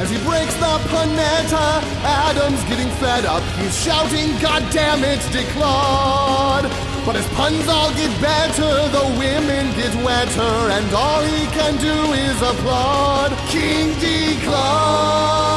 As he breaks the panetta, Adam's getting fed up. He's shouting, "God damn it, Declawed!" But his puns all get better, the women get wetter, and all he can do is applaud King Declawed.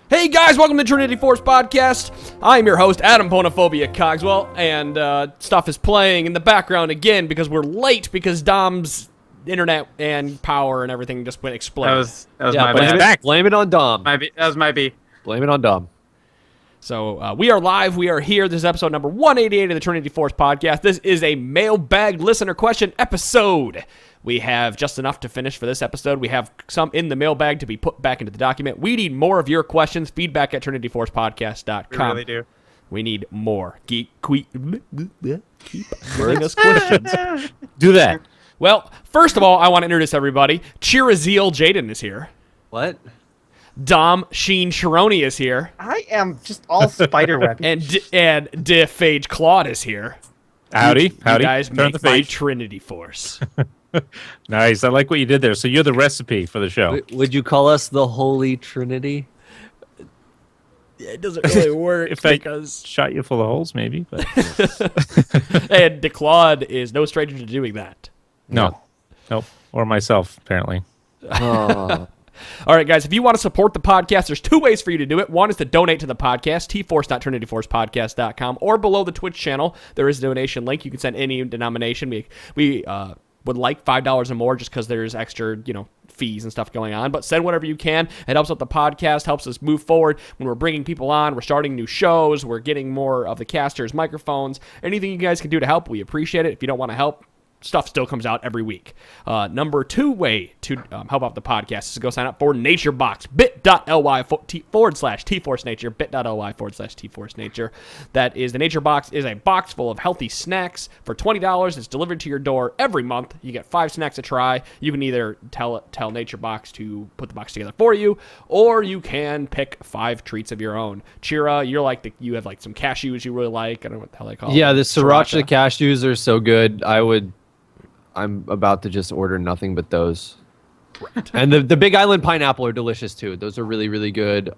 Hey guys, welcome to Trinity Force Podcast. I'm your host, Adam Bonophobia Cogswell, and stuff is playing in the background again because we're late because Dom's internet and power and everything just went exploded. That was my bad. Back. Blame it on Dom. That was my B. Blame it on Dom. So we are live. We are here. This is episode number 188 of the Trinity Force Podcast. This is a mailbag listener question episode. We have just enough to finish for this episode. We have some in the mailbag to be put back into the document. We need more of your questions. Feedback at trinityforcepodcast.com. We really do. We need more. Keep bringing us questions. Do that. Well, first of all, I want to introduce everybody. Chirazeel Jaden is here. What? Dom Sheen Sharoni is here. I am just all spiderweb. And DeFage Claude is here. Howdy. You guys Turn make the my page. Trinity Force. Nice. I like what you did there. So you're the recipe for the show. Would you call us the Holy Trinity? It doesn't really work If I because... shot you full of holes, maybe. But And DeClaude is no stranger to doing that. no. Nope. Or myself, apparently. Oh. All right, guys, if you want to support the podcast, there's two ways for you to do it. One is to donate to the podcast, tforce.trinityforcepodcast.com, or below the Twitch channel, there is a donation link. You can send any denomination. We would like $5 or more just because there's extra, fees and stuff going on. But send whatever you can. It helps out the podcast, helps us move forward. When we're bringing people on, we're starting new shows, we're getting more of the casters, microphones. Anything you guys can do to help, we appreciate it. If you don't want to help, stuff still comes out every week. Number two way to help out the podcast is to go sign up for NatureBox, bit.ly/tforcenature, bit.ly/tforcenature. That is, the NatureBox is a box full of healthy snacks for $20. It's delivered to your door every month. You get 5 snacks to try. You can either tell NatureBox to put the box together for you, or you can pick 5 treats of your own. Chira, you have some cashews you really like. I don't know what the hell they call them. Yeah, the Sriracha cashews are so good. I'm about to just order nothing but those. Right. And the Big Island pineapple are delicious too. Those are really, really good.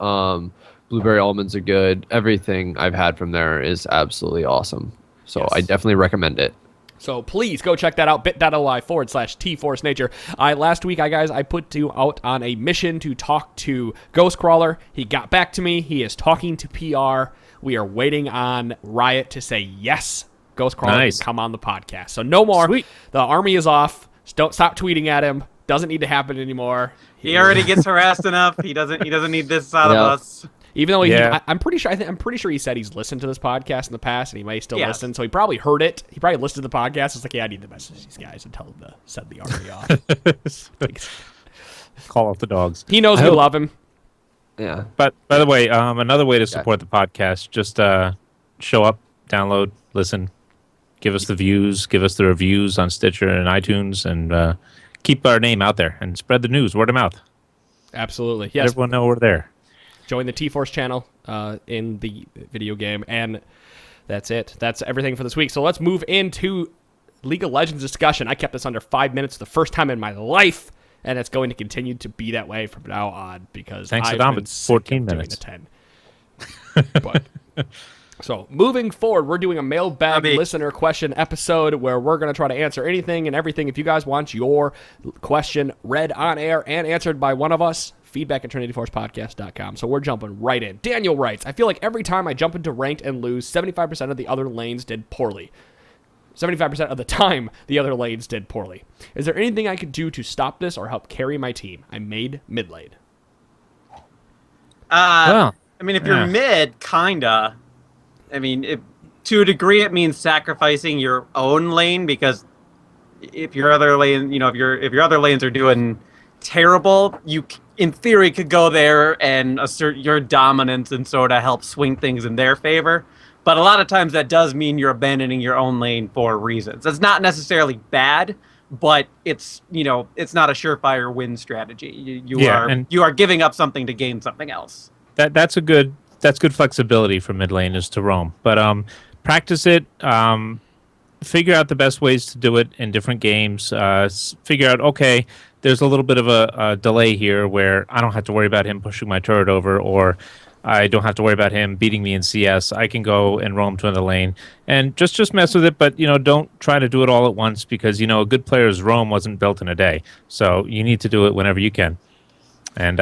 Blueberry almonds are good. Everything I've had from there is absolutely awesome. So Yes. I definitely recommend it. So please go check that out, bit.ly/tforcenature. Last week, I put you out on a mission to talk to Ghostcrawler. He got back to me. He is talking to PR. We are waiting on Riot to say yes. Ghostcrawler can come on the podcast. So no more. Sweet. The army is off. Don't stop tweeting at him. Doesn't need to happen anymore. He already gets harassed enough. He doesn't need this out of us. Even though Yeah. I'm pretty sure he said he's listened to this podcast in the past, and he may still Yes. listen. So he probably heard it. He probably listened to the podcast. It's like, yeah, I need to message these guys and tell them to send the army off. Call off the dogs. He knows we love him. Yeah. But by the way, another way to support the podcast, just show up, download, listen, give us the views, give us the reviews on Stitcher and iTunes, and keep our name out there and spread the news, word of mouth. Absolutely. Let Yes. everyone know we're there. Join the T-Force channel in the video game, and that's it. That's everything for this week. So let's move into League of Legends discussion. I kept this under 5 minutes the first time in my life, and it's going to continue to be that way from now on because Thanks to I've Dom, been it's sick 14 of doing minutes. the 10. But so moving forward, we're doing a mailbag listener question episode where we're going to try to answer anything and everything. If you guys want your question read on air and answered by one of us, feedback at trinityforcepodcast.com. So we're jumping right in. Daniel writes, I feel like every time I jump into ranked and lose, 75% of the other lanes did poorly. 75% of the time, the other lanes did poorly. Is there anything I could do to stop this or help carry my team? I made mid lane. If you're mid, kinda. To a degree, it means sacrificing your own lane because if your other lane, if your other lanes are doing terrible, you in theory could go there and assert your dominance and sort of help swing things in their favor. But a lot of times that does mean you're abandoning your own lane for reasons. It's not necessarily bad, but it's not a surefire win strategy. You are giving up something to gain something else. That's good flexibility for mid lane is to roam, but practice it. figure out the best ways to do it in different games. Figure out, okay, there's a little bit of a delay here where I don't have to worry about him pushing my turret over, or I don't have to worry about him beating me in CS. I can go and roam to another lane and just mess with it, but don't try to do it all at once, because a good player's roam wasn't built in a day. So you need to do it whenever you can, and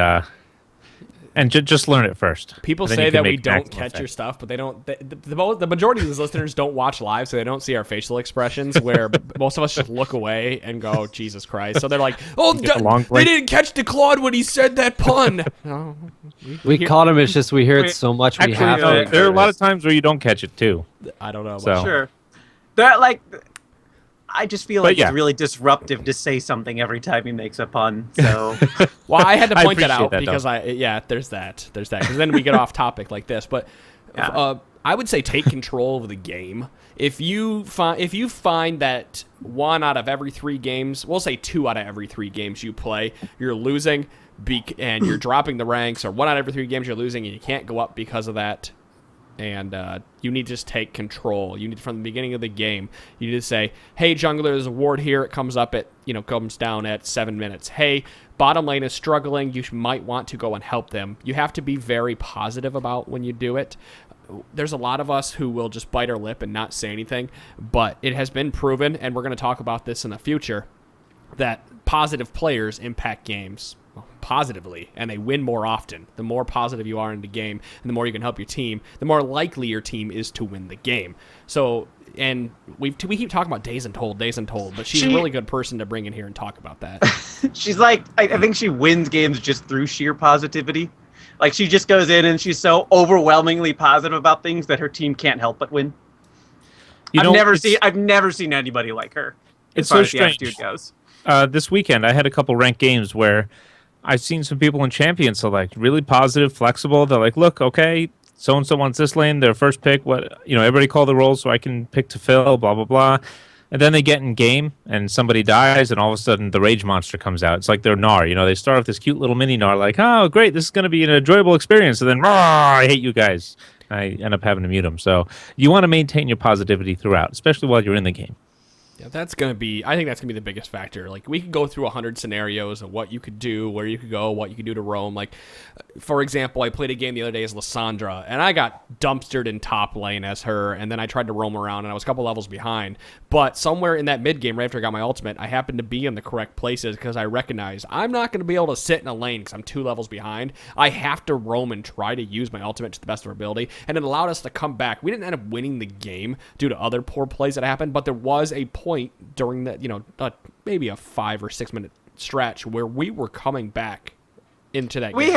just learn it first. People say that we don't catch your stuff, but they don't. The majority of these listeners don't watch live, so they don't see our facial expressions. Where most of us just look away and go, "Jesus Christ!" So they're like, "Oh, they didn't catch DeClaude when he said that pun." No, we caught him. It's just we hear it so much. Actually, we have to. there are a lot of times where you don't catch it too. I don't know. So. Sure. I just feel like it's really disruptive to say something every time he makes a pun. So, well, I had to point that out that, because there's that. Because then we get off topic like this. But I would say take control of the game. If you find that 1 out of every 3 games, we'll say 2 out of every 3 games you play, you're losing, and you're dropping the ranks, or 1 out of every 3 games you're losing and you can't go up because of that. And you need to just take control. You need, from the beginning of the game, you need to say, "Hey, jungler, there's a ward here. It comes up at, comes down at 7 minutes. Hey, bottom lane is struggling. You might want to go and help them." You have to be very positive about when you do it. There's a lot of us who will just bite our lip and not say anything, but it has been proven, and we're going to talk about this in the future, that positive players impact games positively, and they win more often. The more positive you are in the game, and the more you can help your team, the more likely your team is to win the game. So, and we keep talking about Days Untold, but she's a really good person to bring in here and talk about that. She's like, I think she wins games just through sheer positivity. Like, she just goes in and she's so overwhelmingly positive about things that her team can't help but win. I've never seen anybody like her. It's so strange. Goes. This weekend, I had a couple ranked games where I've seen some people in Champions select really positive, flexible. They're like, "Look, okay, so and so wants this lane. Their first pick. Everybody call the roll so I can pick to fill. Blah blah blah." And then they get in game and somebody dies, and all of a sudden the rage monster comes out. It's like their Gnar. They start with this cute little mini Gnar, like, "Oh, great, this is going to be an enjoyable experience," and then, "I hate you guys." I end up having to mute them. So you want to maintain your positivity throughout, especially while you're in the game. Yeah, I think that's going to be the biggest factor. Like, we could go through 100 scenarios of what you could do, where you could go, what you could do to roam. Like, for example, I played a game the other day as Lysandra, and I got dumpstered in top lane as her, and then I tried to roam around, and I was a couple levels behind. But somewhere in that mid game, right after I got my ultimate, I happened to be in the correct places because I recognized I'm not going to be able to sit in a lane because I'm 2 levels behind. I have to roam and try to use my ultimate to the best of our ability, and it allowed us to come back. We didn't end up winning the game due to other poor plays that happened, but there was a point during that, maybe a 5 or 6 minute stretch where we were coming back into that game. We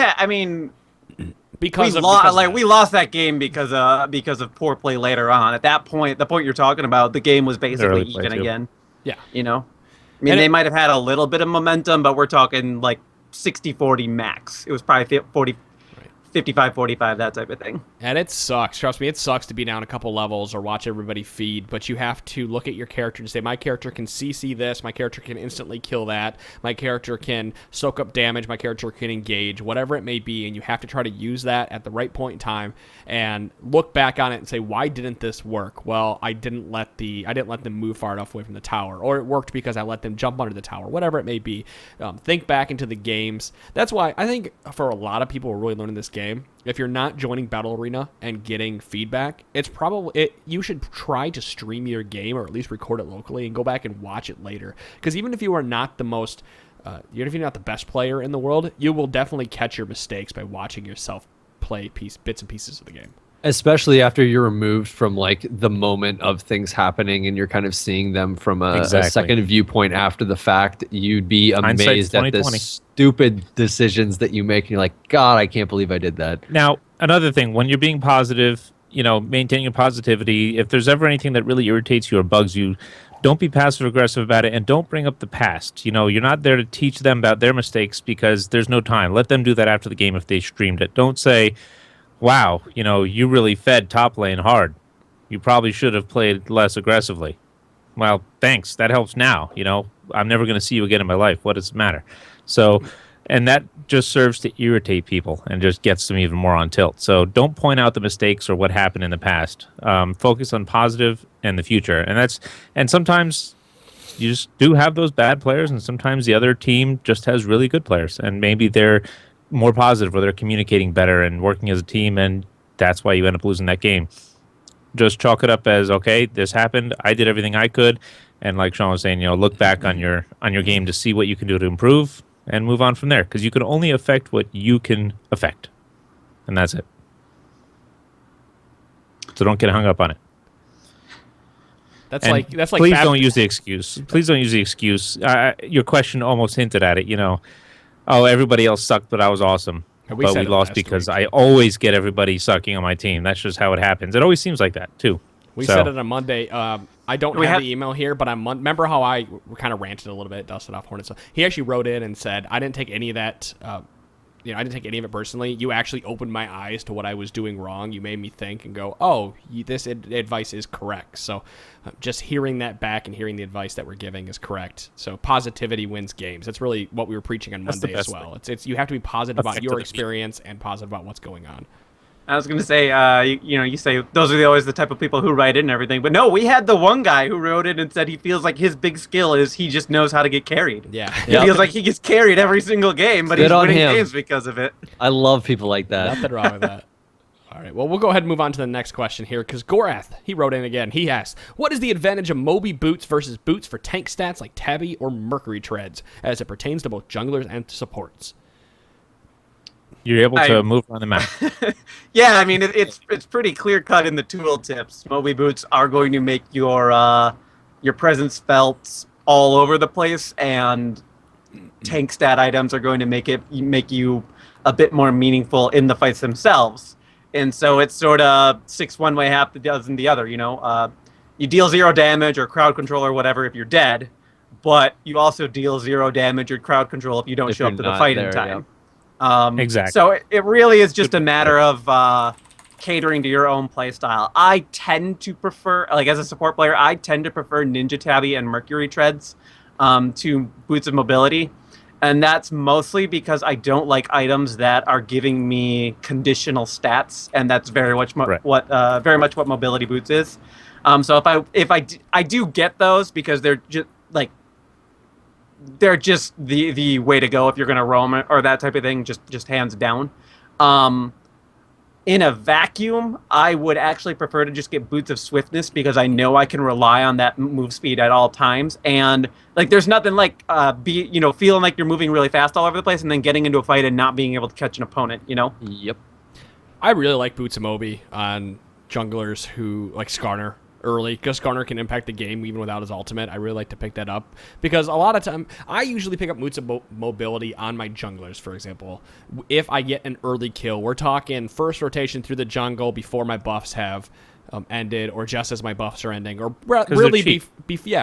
lost that game because of poor play later on. At that point, the point you're talking about, the game was basically even again. Yeah. They might have had a little bit of momentum, but we're talking like 60-40 max. It was probably 55-45, that type of thing. And it sucks. Trust me, it sucks to be down a couple levels or watch everybody feed, but you have to look at your character and say, my character can CC this, my character can instantly kill that, my character can soak up damage, my character can engage, whatever it may be, and you have to try to use that at the right point in time and look back on it and say, why didn't this work? Well, I didn't let them move far enough away from the tower, or it worked because I let them jump under the tower, whatever it may be. Think back into the games. That's why I think for a lot of people who are really learning this game, if you're not joining Battle Arena and getting feedback, you should try to stream your game or at least record it locally and go back and watch it later. Because even if you are not the most, even if you're not the best player in the world, you will definitely catch your mistakes by watching yourself play bits and pieces of the game. Especially after you're removed from like the moment of things happening and you're kind of seeing them from a second viewpoint after the fact, you'd be amazed at the stupid decisions that you make. And you're like, God, I can't believe I did that. Now, another thing, when you're being positive, maintaining your positivity, if there's ever anything that really irritates you or bugs you, don't be passive aggressive about it, and don't bring up the past. You're not there to teach them about their mistakes because there's no time. Let them do that after the game if they streamed it. Don't say, wow, you really fed top lane hard. You probably should have played less aggressively. Well, thanks. That helps now. I'm never going to see you again in my life. What does it matter? So And that just serves to irritate people and just gets them even more on tilt. So don't point out the mistakes or what happened in the past. Focus on positive and the future. And sometimes you just do have those bad players, and sometimes the other team just has really good players, and maybe they're more positive or they're communicating better and working as a team, and that's why you end up losing that game. Just chalk it up as, okay, this happened. I did everything I could, and like Sean was saying, look back on your game to see what you can do to improve. And move on from there, because you can only affect what you can affect, and that's it. So don't get hung up on it. That's and like please don't use the excuse. Please don't use the excuse. Your question almost hinted at it. Oh, everybody else sucked, but I was awesome. But we lost because I always get everybody sucking on my team. That's just how it happens. It always seems like that too. We said it on Monday. I don't have the email here, but remember how I kind of ranted a little bit, dusted off Hornets. So he actually wrote in and said, I didn't take any of that. I didn't take any of it personally. You actually opened my eyes to what I was doing wrong. You made me think and go, oh, this advice is correct. So just hearing that back and hearing the advice that we're giving is correct. So positivity wins games. That's really what we were preaching on Monday as well. It's you have to be positive about your experience and positive about what's going on. I was going to say, you say those are always the type of people who write in and everything. But no, we had the one guy who wrote it and said he feels like his big skill is he just knows how to get carried. Yeah. He feels like he gets carried every single game, but he's winning games because of it. I love people like that. Nothing wrong with that. All right, well, we'll go ahead and move on to the next question here, because Gorath, he wrote in again. He asked, what is the advantage of Moby boots versus boots for tank stats like Tabby or Mercury treads, as it pertains to both junglers and supports? You're able to move on the map. Yeah, I mean, it's pretty clear cut in the tool tips. Moby boots are going to make your presence felt all over the place, and tank stat items are going to make you a bit more meaningful in the fights themselves. And so it's sort of 6 one way, half the dozen the other. You deal 0 damage or crowd control or whatever if you're dead, but you also deal 0 damage or crowd control if you don't show up to the fight in time. Yeah. Exactly. So it really is just a matter of catering to your own play style. I tend to prefer, as a support player, I tend to prefer Ninja Tabby and Mercury treads to Boots of Mobility. And that's mostly because I don't like items that are giving me conditional stats, and that's very much what Mobility Boots is. So if I do get those because they're just the way to go if you're going to roam or that type of thing, just hands down. In a vacuum, I would actually prefer to just get Boots of Swiftness because I know I can rely on that move speed at all times. And there's nothing like feeling like you're moving really fast all over the place and then getting into a fight and not being able to catch an opponent. Yep. I really like Boots of Moby on junglers who like Skarner early, because Skarner can impact the game even without his ultimate. I really like to pick that up because a lot of time I usually pick up Boots of Mobility on my junglers. For example, if I get an early kill, we're talking first rotation through the jungle before my buffs have ended, or just as my buffs are ending, or really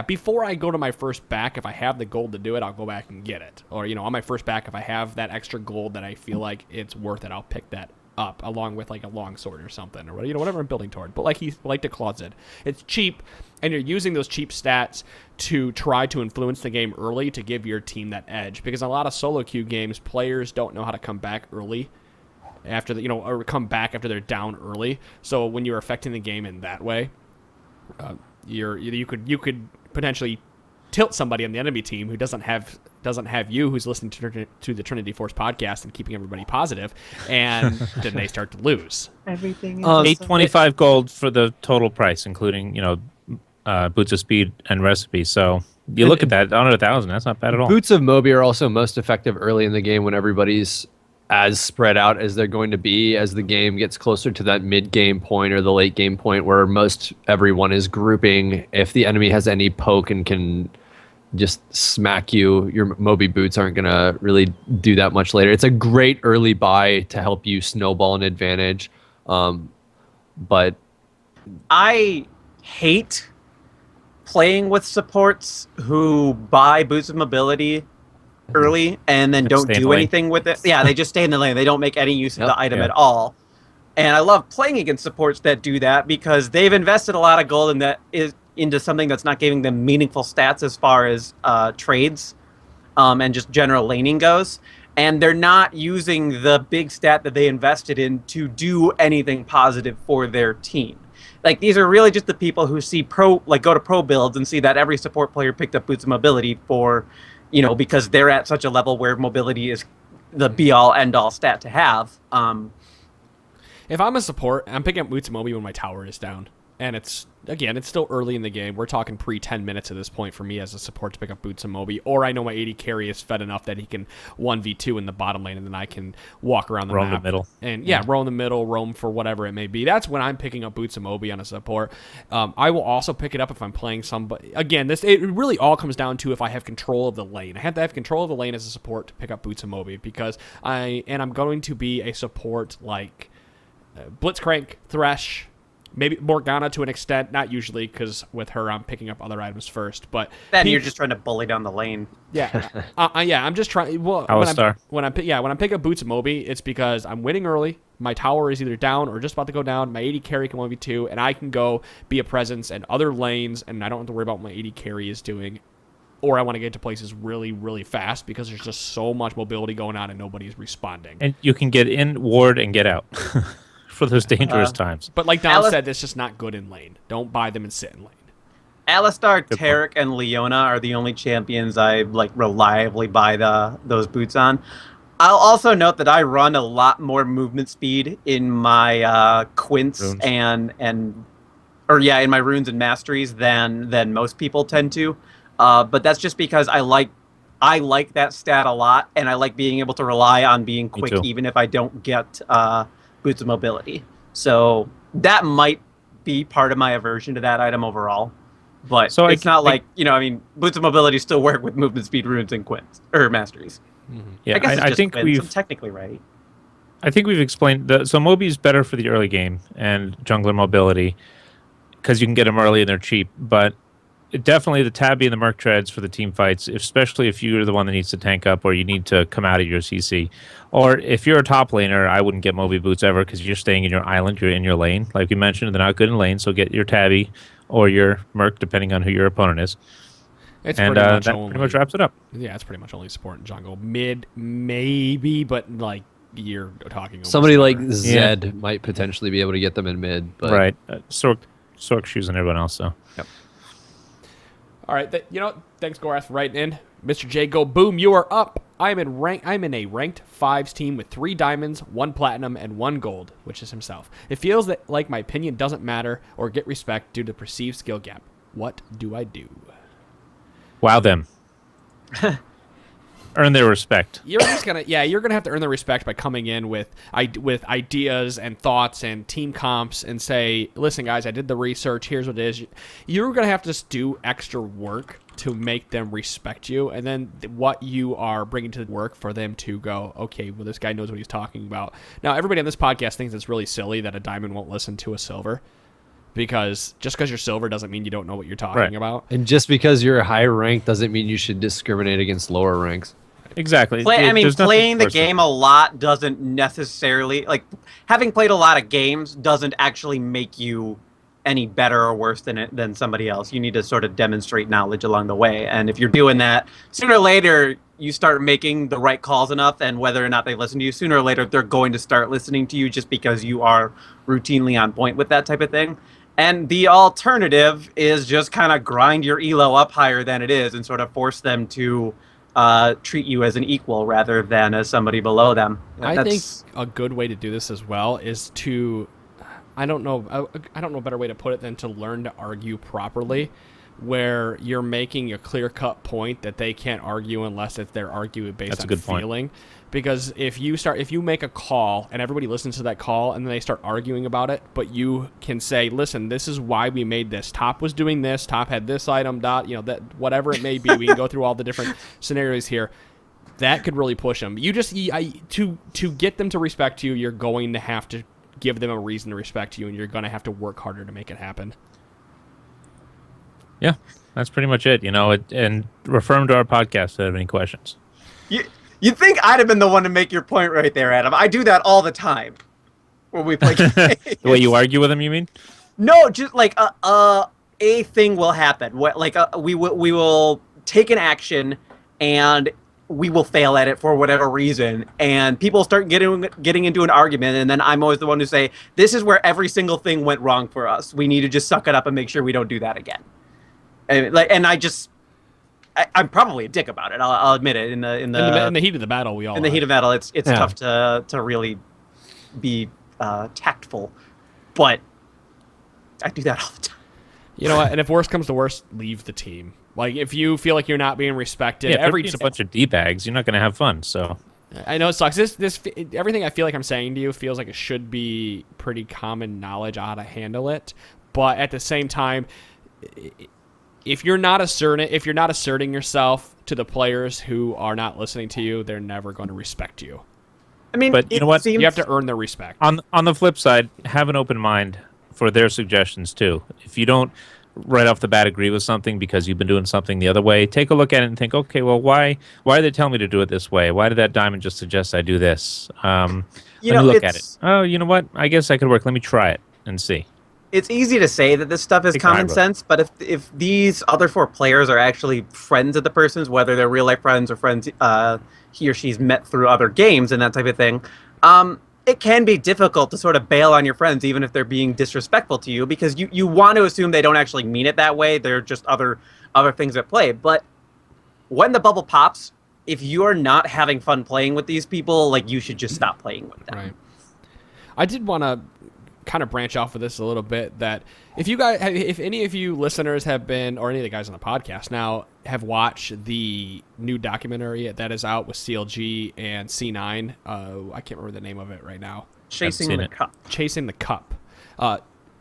before I go to my first back. If I have the gold to do it, I'll go back and get it. Or on my first back, if I have that extra gold that I feel like it's worth it, I'll pick that up along with a long sword or something, or whatever I'm building toward. But like the closet, it's cheap, and you're using those cheap stats to try to influence the game early to give your team that edge. Because a lot of solo queue games, players don't know how to come back early after or come back after they're down early. So when you're affecting the game in that way, you could potentially tilt somebody on the enemy team who doesn't have you, who's listening to the Trinity Force podcast and keeping everybody positive, and then they start to lose. Everything is $825 gold for the total price, including Boots of Speed and Recipe. So you look at that, under 1,000. That's not bad at all. Boots of Moby are also most effective early in the game when everybody's as spread out as they're going to be as the game gets closer to that mid-game point or the late-game point where most everyone is grouping. If the enemy has any poke and can just smack you, your Moby boots aren't going to really do that much later. It's a great early buy to help you snowball an advantage. But I hate playing with supports who buy Boots of Mobility early and then don't do anything with it. Yeah, they just stay in the lane. They don't make any use of the item at all. And I love playing against supports that do that because they've invested a lot of gold into something that's not giving them meaningful stats as far as trades and just general laning goes. and they're not using the big stat that they invested in to do anything positive for their team. Like, these are really just the people who see go to pro builds and see that every support player picked up boots of mobility for, because they're at such a level where mobility is the be-all, end-all stat to have. If I'm a support, I'm picking up boots of mobility when my tower is down. And it's still early in the game. We're talking pre-10 minutes at this point for me as a support to pick up boots and Moby. Or I know my AD carry is fed enough that he can 1v2 in the bottom lane, and then I can walk around the map. Roam the middle. And roam in the middle, roam for whatever it may be. That's when I'm picking up boots and Moby on a support. I will also pick it up if I'm playing somebody. Again, it really all comes down to if I have control of the lane. I have to have control of the lane as a support to pick up boots and Moby, because I'm going to be a support like Blitzcrank, Thresh, maybe Morgana to an extent, not usually, because with her I'm picking up other items first. But then you're just trying to bully down the lane. Yeah, I'm just trying. Well, when I'm picking up boots and Moby, it's because I'm winning early. My tower is either down or just about to go down. My AD carry can 1v2, and I can go be a presence in other lanes, and I don't have to worry about what my AD carry is doing. Or I want to get to places really, really fast because there's just so much mobility going on and nobody's responding. And you can get in, ward, and get out. For those dangerous times. But like Don said, that's just not good in lane. Don't buy them and sit in lane. Alistar, Taric, and Leona are the only champions I reliably buy those boots on. I'll also note that I run a lot more movement speed in my Quints in my runes and masteries than most people tend to. But that's just because I like that stat a lot, and I like being able to rely on being quick even if I don't get boots of mobility. So that might be part of my aversion to that item overall. But it's not boots of mobility still work with movement speed runes and quints or masteries. Mm-hmm. Yeah, I think I'm technically right. I think we've explained so Moby is better for the early game and jungler mobility because you can get them early and they're cheap. But definitely the Tabby and the Merc Treads for the team fights, especially if you're the one that needs to tank up or you need to come out of your CC. Or if you're a top laner, I wouldn't get Moby boots ever because you're staying in your island, you're in your lane. Like we mentioned, they're not good in lane, so get your Tabby or your Merc, depending on who your opponent is. That pretty much wraps it up. Yeah, it's pretty much only support in jungle. Mid, maybe, but you're talking. Somebody like Zed might potentially be able to get them in mid. But... Right. Sork shoes and everyone else, so. Yep. All right, thanks, Gorath, for writing in. Mr. J, go boom, you are up. I'm in a ranked 5s team with 3 diamonds, 1 platinum, and 1 gold, which is himself. It feels like my opinion doesn't matter or get respect due to perceived skill gap. What do I do? Wow them. Earn their respect. You're gonna have to earn their respect by coming in with ideas and thoughts and team comps and say, listen guys, I did the research, here's what it is. You're gonna have to just do extra work to make them respect you, and then what you are bringing to the work for them to go, okay, well this guy knows what he's talking about. Now everybody on this podcast thinks it's really silly that a diamond won't listen to a silver. Because just because you're silver doesn't mean you don't know what you're talking about. And just because you're a high rank doesn't mean you should discriminate against lower ranks. Exactly. Playing the game a lot doesn't necessarily, having played a lot of games doesn't actually make you any better or worse than somebody else. You need to sort of demonstrate knowledge along the way. And if you're doing that, sooner or later, you start making the right calls enough, and whether or not they listen to you, sooner or later, they're going to start listening to you just because you are routinely on point with that type of thing. And the alternative is just kind of grind your elo up higher than it is and sort of force them to treat you as an equal rather than as somebody below them. I think a good way to do this as well is to, I don't know a better way to put it than to learn to argue properly, where you're making a clear-cut point that they can't argue unless it's they're arguing based on feeling. Because if you make a call and everybody listens to that call and then they start arguing about it, but you can say, listen, this is why we made this. Top was doing this. Top had this item. That whatever it may be. We can go through all the different scenarios here. That could really push them. To get them to respect you, you're going to have to give them a reason to respect you, and you're going to have to work harder to make it happen. Yeah, that's pretty much it. And refer them to our podcast if they have any questions. You'd think I'd have been the one to make your point right there, Adam. I do that all the time when we play games. The way you argue with them, you mean? No, just a thing will happen. We will take an action, and we will fail at it for whatever reason, and people start getting into an argument, and then I'm always the one to say, this is where every single thing went wrong for us. We need to just suck it up and make sure we don't do that again. And I'm probably a dick about it. I'll admit it. In the heat of the battle, we all in the heat of battle, it's tough to really be tactful, but I do that all the time. You know what? And if worst comes to worst, leave the team. Like, if you feel like you're not being respected, a bunch of D-bags, you're not going to have fun. So I know it sucks. This everything I feel like I'm saying to you feels like it should be pretty common knowledge on how to handle it. But at the same time, if you're not asserting yourself to the players who are not listening to you, they're never going to respect you. I mean, but you know what? You have to earn their respect. On the flip side, have an open mind for their suggestions too. If you don't right off the bat agree with something because you've been doing something the other way, take a look at it and think, okay, well, why are they telling me to do it this way? Why did that diamond just suggest I do this? Let me look at it. Oh, you know what? I guess I could work. Let me try it and see. It's easy to say that this stuff is common sense, but if these other 4 players are actually friends of the person's, whether they're real life friends or friends he or she's met through other games and that type of thing, it can be difficult to sort of bail on your friends, even if they're being disrespectful to you, because you want to assume they don't actually mean it that way. They're just other things at play. But when the bubble pops, if you're not having fun playing with these people, like, you should just stop playing with them. Right. I did want to kind of branch off of this a little bit, that if any of you listeners have been, or any of the guys on the podcast now, have watched the new documentary that is out with CLG and C9, I can't remember the name of it right now. Chasing the Cup.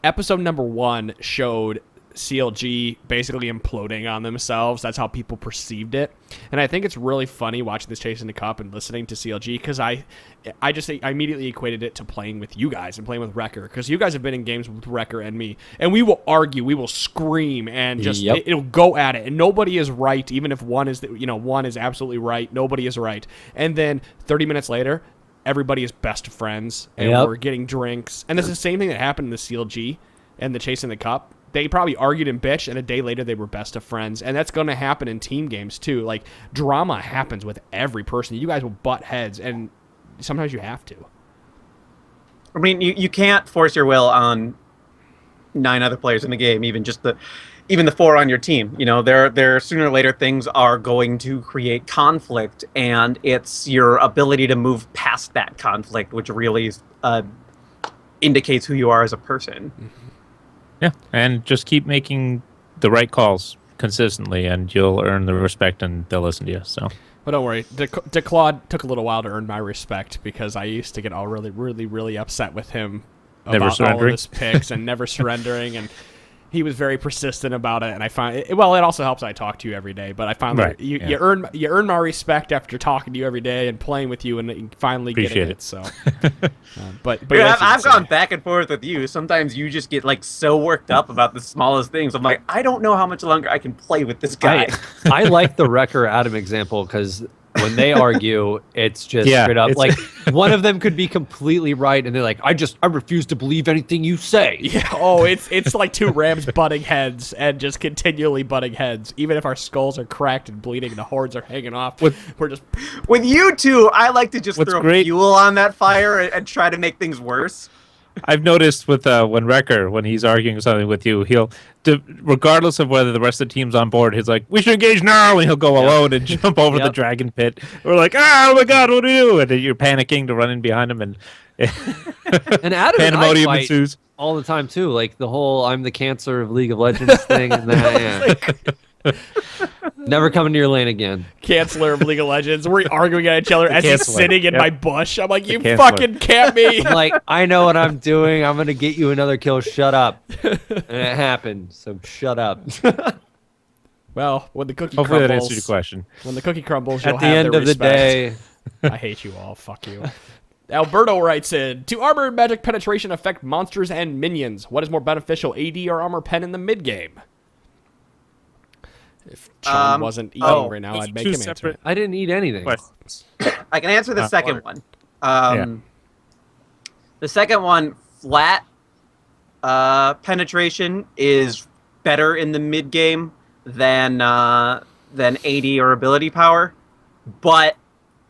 Episode number 1 showed CLG basically imploding on themselves. That's how people perceived it. And I think it's really funny watching this Chasing the Cup and listening to CLG, because I immediately equated it to playing with you guys and playing with Wrecker, because you guys have been in games with Wrecker and me, and we will argue, we will scream, and just it'll go at it, and nobody is right, even if one is absolutely right. Nobody is right. And then 30 minutes later, everybody is best friends, and we're getting drinks. And it's the same thing that happened in the CLG and the Chasing the Cup. They probably argued and bitched, and a day later they were best of friends. And that's going to happen in team games too. Like, drama happens with every person. You guys will butt heads, and sometimes you have to. I mean, you can't force your will on 9 other players in the game, even the 4 on your team. You know, there sooner or later things are going to create conflict, and it's your ability to move past that conflict which really indicates who you are as a person. Mm-hmm. Yeah, and just keep making the right calls consistently, and you'll earn the respect, and they'll listen to you. So, but don't worry, DeClaude took a little while to earn my respect, because I used to get all really, really, really upset with him about all of his picks and never surrendering, and he was very persistent about it. And I find it also helps I talk to you every day, but I find that you earn my respect after talking to you every day and playing with you, and finally getting it. So, but I've gone back and forth with you. Sometimes you just get like so worked up about the smallest things. I'm like, I don't know how much longer I can play with this guy. I like the Wrecker Adam example, because when they argue, it's just straight up. Like, one of them could be completely right, and they're like, I refuse to believe anything you say. Yeah. Oh, it's like 2 rams butting heads, and just continually butting heads. Even if our skulls are cracked and bleeding and the horns are hanging off, we're just... With you two, I like to just throw fuel on that fire and try to make things worse. I've noticed with when he's arguing something with you, he'll, regardless of whether the rest of the team's on board, he's like, we should engage now, and he'll go alone and jump over the dragon pit. We're like, oh my god, what do we do? And then you're panicking to run in behind him, and Adam pandemonium and I ensues all the time too. Like the whole "I'm the cancer of League of Legends" thing, and that. Never coming to your lane again. Canceller of League of Legends. We're arguing at each other as he's sitting in my bush. I'm like, you fucking can't me. I'm like, I know what I'm doing. I'm going to get you another kill. Shut up. And it happened. So shut up. Well, when the cookie Hopefully crumbles. that answered your question. When the cookie crumbles, At you'll the have end their of the respect. day. I hate you all. Fuck you. Alberto writes in, do armor and magic penetration affect monsters and minions? What is more beneficial, AD or armor pen in the mid-game? If Sean wasn't eating right now, I'd make him answer it. I didn't eat anything. I can answer the second one. The second one, flat penetration is better in the mid game than AD or ability power. but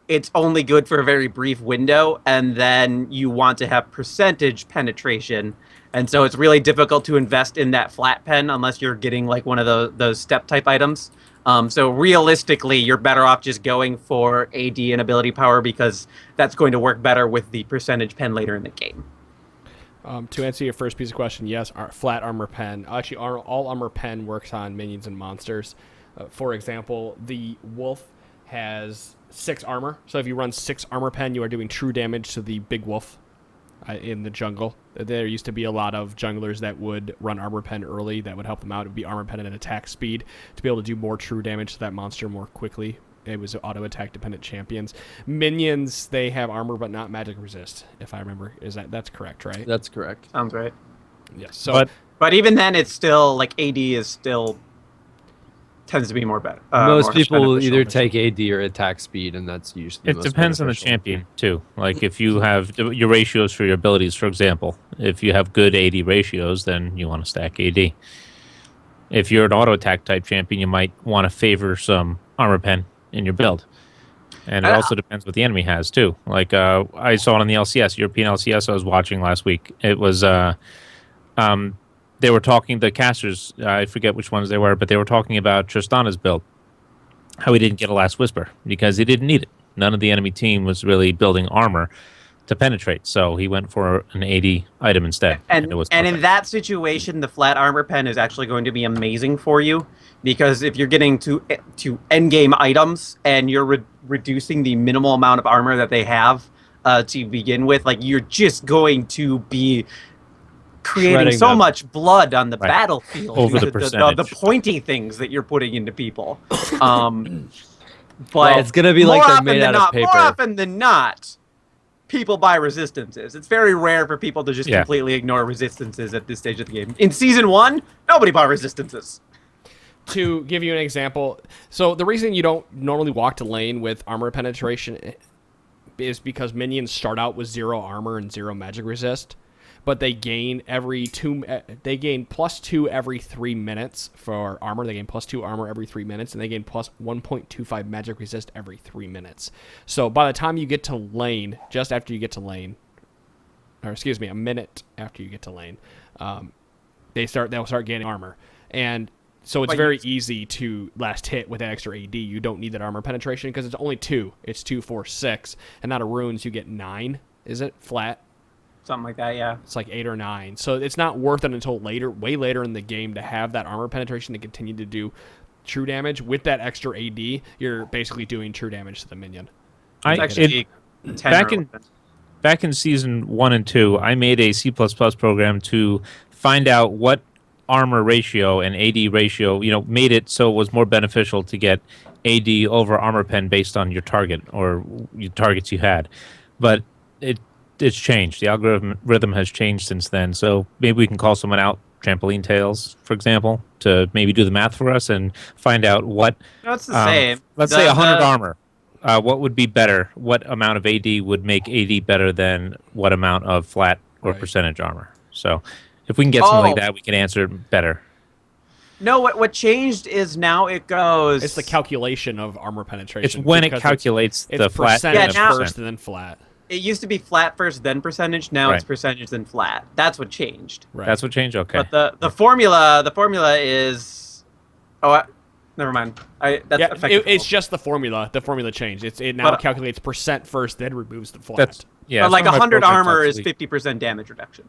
it's only good for a very brief window, and then you want to have percentage penetration. And so it's really difficult to invest in that flat pen unless you're getting like one of those step type items. So realistically, you're better off just going for AD and ability power because that's going to work better with the percentage pen later in the game. To answer your first piece of question, yes, flat armor pen. Actually, all armor pen works on minions and monsters. For example, the wolf has 6 armor. So if you run 6 armor pen, you are doing true damage to the big wolf in the jungle. There used to be a lot of junglers that would run armor pen early. That would help them out. It would be armor pen and attack speed to be able to do more true damage to that monster more quickly. It was auto attack dependent champions. Minions, they have armor but not magic resist. If I remember, that's correct, right? That's correct. Sounds right. Yes. So, but even then, it's still like AD is still tends to be more better. Most people will either take AD or attack speed, and that's usually it depends on the champion too. Like if you have your ratios for your abilities, for example, if you have good AD ratios, then you want to stack AD. If you're an auto attack type champion, you might want to favor some armor pen in your build. And it also depends what the enemy has too. Like I saw it on the LCS, European LCS I was watching last week. It was they were talking, the casters, I forget which ones they were, but they were talking about Tristana's build, how he didn't get a Last Whisper because he didn't need it. None of the enemy team was really building armor to penetrate, so he went for an AD item instead. And in that situation, the flat armor pen is actually going to be amazing for you because if you're getting to endgame items and you're reducing the minimal amount of armor that they have to begin with, like you're just going to be creating so much blood on the battlefield over the percentage. The pointy things that you're putting into people. But it's gonna be like they're made out of paper. More often than not, people buy resistances. It's very rare for people to just completely ignore resistances at this stage of the game. In Season 1, nobody bought resistances. To give you an example, so the reason you don't normally walk to lane with armor penetration is because minions start out with 0 armor and 0 magic resist. But they gain +2 every 3 minutes for armor. They gain +2 armor every 3 minutes, and they gain plus 1.25 magic resist every 3 minutes. So by the time you get to lane, just after you get to lane, or excuse me, a minute after you get to lane, they'll start gaining armor. And so it's very easy to last hit with that extra AD. You don't need that armor penetration because it's only 2. It's 2, 4, 6. And out of runes, you get 9. Is it flat? Something like that, yeah. It's like 8 or 9. So it's not worth it until way later in the game to have that armor penetration to continue to do true damage. With that extra AD, you're basically doing true damage to the minion. Back in Season 1 and 2, I made a C++ program to find out what armor ratio and AD ratio, made it so it was more beneficial to get AD over armor pen based on your target or your targets you had. But it's changed. The algorithm has changed since then. So maybe we can call someone out, Trampoline Tales, for example, to maybe do the math for us and find out what. No, it's the same. Let's say 100 armor. What would be better? What amount of AD would make AD better than what amount of flat or percentage armor? So if we can get something like that, we can answer better. No, what changed is now it goes. It's the calculation of armor penetration. It's when it calculates the flat percentage first and then flat. It used to be flat first, then percentage. Now it's percentage, then flat. That's what changed. Right. That's what changed. Okay. But the formula is. Never mind. It's just the formula. The formula changed. It now calculates percent first, then removes the flat. But like 100 armor is 50% damage reduction.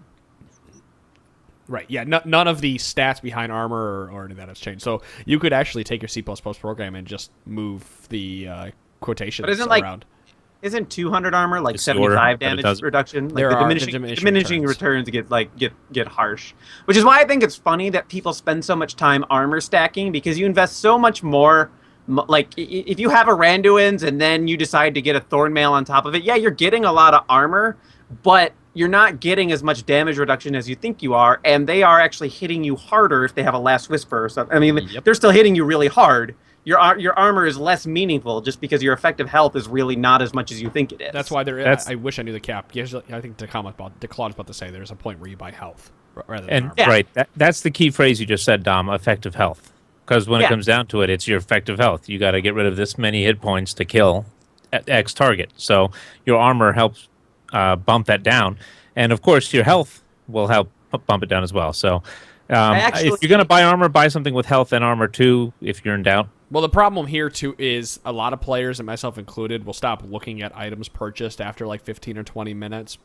Right. Yeah. None of the stats behind armor or any of that has changed. So you could actually take your C++ program and just move the quotations around. Isn't 200 armor like 75 damage reduction? Like the diminishing returns get harsh. Which is why I think it's funny that people spend so much time armor stacking because you invest so much more. Like if you have a Randuin's and then you decide to get a Thornmail on top of it, yeah, you're getting a lot of armor, but you're not getting as much damage reduction as you think you are, and they are actually hitting you harder if they have a Last Whisper or something. I mean, they're still hitting you really hard. Your armor is less meaningful just because your effective health is really not as much as you think it is. That's why I wish I knew the cap. I think Claude's about to say there's a point where you buy health rather than armor. Right. That's the key phrase you just said, Dom. Effective health. Because when it comes down to it, it's your effective health. You got to get rid of this many hit points to kill X target. So your armor helps bump that down. And, of course, your health will help bump it down as well. So if you're going to buy armor, buy something with health and armor, too, if you're in doubt. Well, the problem here, too, is a lot of players, and myself included, will stop looking at items purchased after like 15 or 20 minutes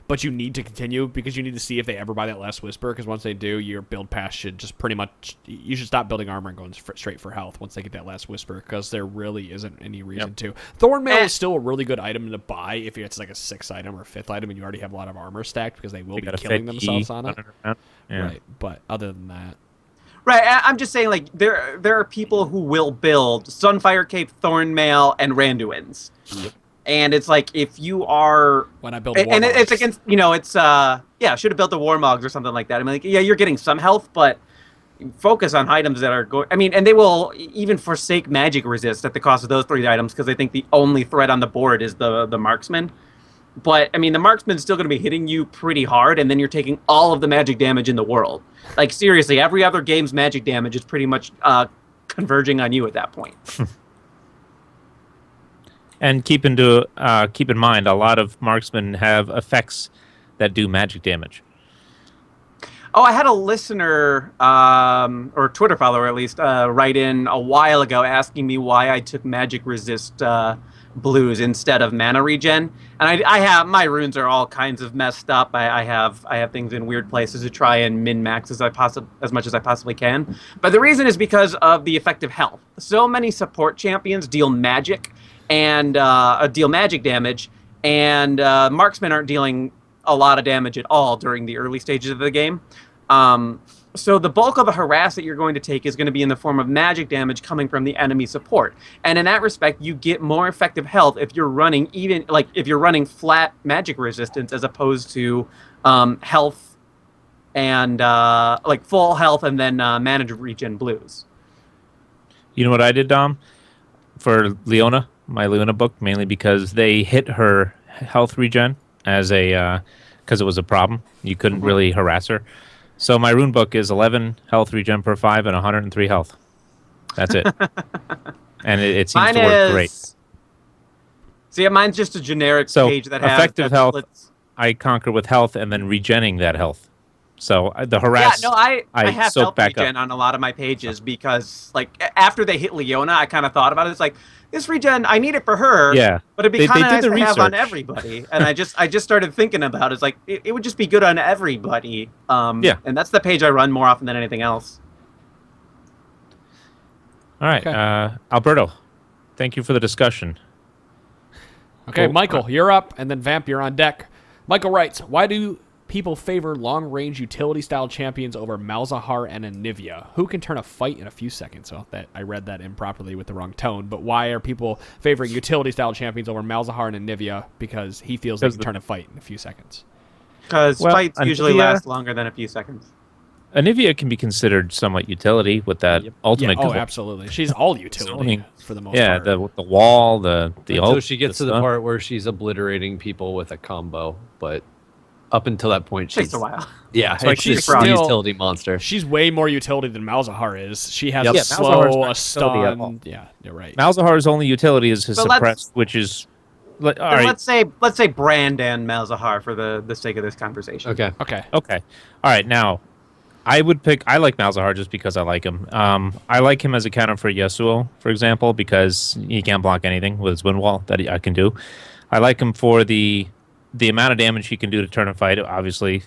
but you need to continue because you need to see if they ever buy that last Whisper, because once they do, your build pass should just pretty much, you should stop building armor and going straight for health once they get that last Whisper, because there really isn't any reason to. Thornmail is still a really good item to buy if it's like a 6th item or 5th item and you already have a lot of armor stacked, because they will be killing themselves on it. Right, but other than that. Right, I'm just saying, like, there are people who will build Sunfire Cape, Thornmail, and Randuin's. Yep. And it's like, if you are... When I build Warmogs. And it's against, it's, should have built the Warmogs or something like that. I mean, like, yeah, you're getting some health, but focus on items that are going... I mean, and they will even forsake magic resist at the cost of those 3 items, because they think the only threat on the board is the Marksman. But, I mean, the Marksman's still going to be hitting you pretty hard, and then you're taking all of the magic damage in the world. Like, seriously, every other game's magic damage is pretty much converging on you at that point. And keep in mind, a lot of Marksmen have effects that do magic damage. Oh, I had a listener, or Twitter follower at least, write in a while ago asking me why I took magic resist blues instead of mana regen, and I have my runes are all kinds of messed up. I have things in weird places to try and min max as much as I possibly can. But the reason is because of the effective health. So many support champions deal magic and deal magic damage, and marksmen aren't dealing a lot of damage at all during the early stages of the game. So the bulk of the harass that you're going to take is going to be in the form of magic damage coming from the enemy support. And in that respect, you get more effective health if you're running flat magic resistance as opposed to health and full health and then mana regen blues. You know what I did, Dom? For Leona, my Leona book, mainly because they hit her health regen as because it was a problem. You couldn't really harass her. So my rune book is 11 health regen per 5 and 103 health. That's it. And it seems to work great. See, mine's just a generic page that has effective health. I conquer with health and then regenning that health. So the harass. Yeah, no, I have health regen on a lot of my pages because, like, after they hit Leona, I kind of thought about it. It's like, this regen, I need it for her. Yeah. But it'd be kind of nice to have on everybody. And I just started thinking about it. It's like, it would just be good on everybody. And that's the page I run more often than anything else. All right. Okay. Alberto, thank you for the discussion. Okay, cool. Michael, you're up. And then Vamp, you're on deck. Michael writes, why do people favor long-range utility-style champions over Malzahar and Anivia, who can turn a fight in a few seconds? So that I read that improperly with the wrong tone. But why are people favoring utility-style champions over Malzahar and Anivia? Because he feels they can turn a fight in a few seconds. Because fights usually last longer than a few seconds. Anivia can be considered somewhat utility with that ultimate. Oh, absolutely. She's all utility for the most part. Yeah, the wall, the until she gets to the part where she's obliterating people with a combo, but up until that point, takes a while. Yeah, it's like she's a utility monster. She's way more utility than Malzahar is. She has a slow, a stun. Yeah, you're right. Malzahar's only utility is his suppressed, which is. All right. Let's say Brand and Malzahar for the sake of this conversation. Okay. All right, now. I like Malzahar just because I like him. I like him as a counter for Yasuo, for example, because he can't block anything with his wind wall that I can do. I like him for the amount of damage he can do to turn a fight, obviously.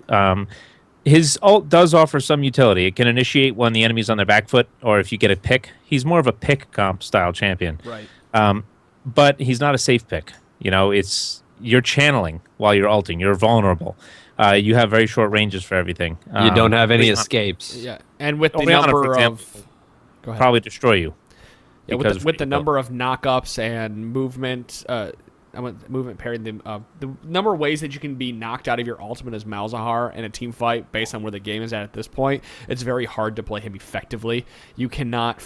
His ult does offer some utility. It can initiate when the enemy's on their back foot, or if you get a pick. He's more of a pick comp style champion. Right. But he's not a safe pick. You're channeling while you're ulting. You're vulnerable. You have very short ranges for everything. You don't have any escapes. Yeah, and with the number of... Go ahead. Probably destroy you. Yeah, with the number of knockups and movement... movement pairing the number of ways that you can be knocked out of your ultimate as Malzahar in a team fight based on where the game is at this point, it's very hard to play him effectively. You cannot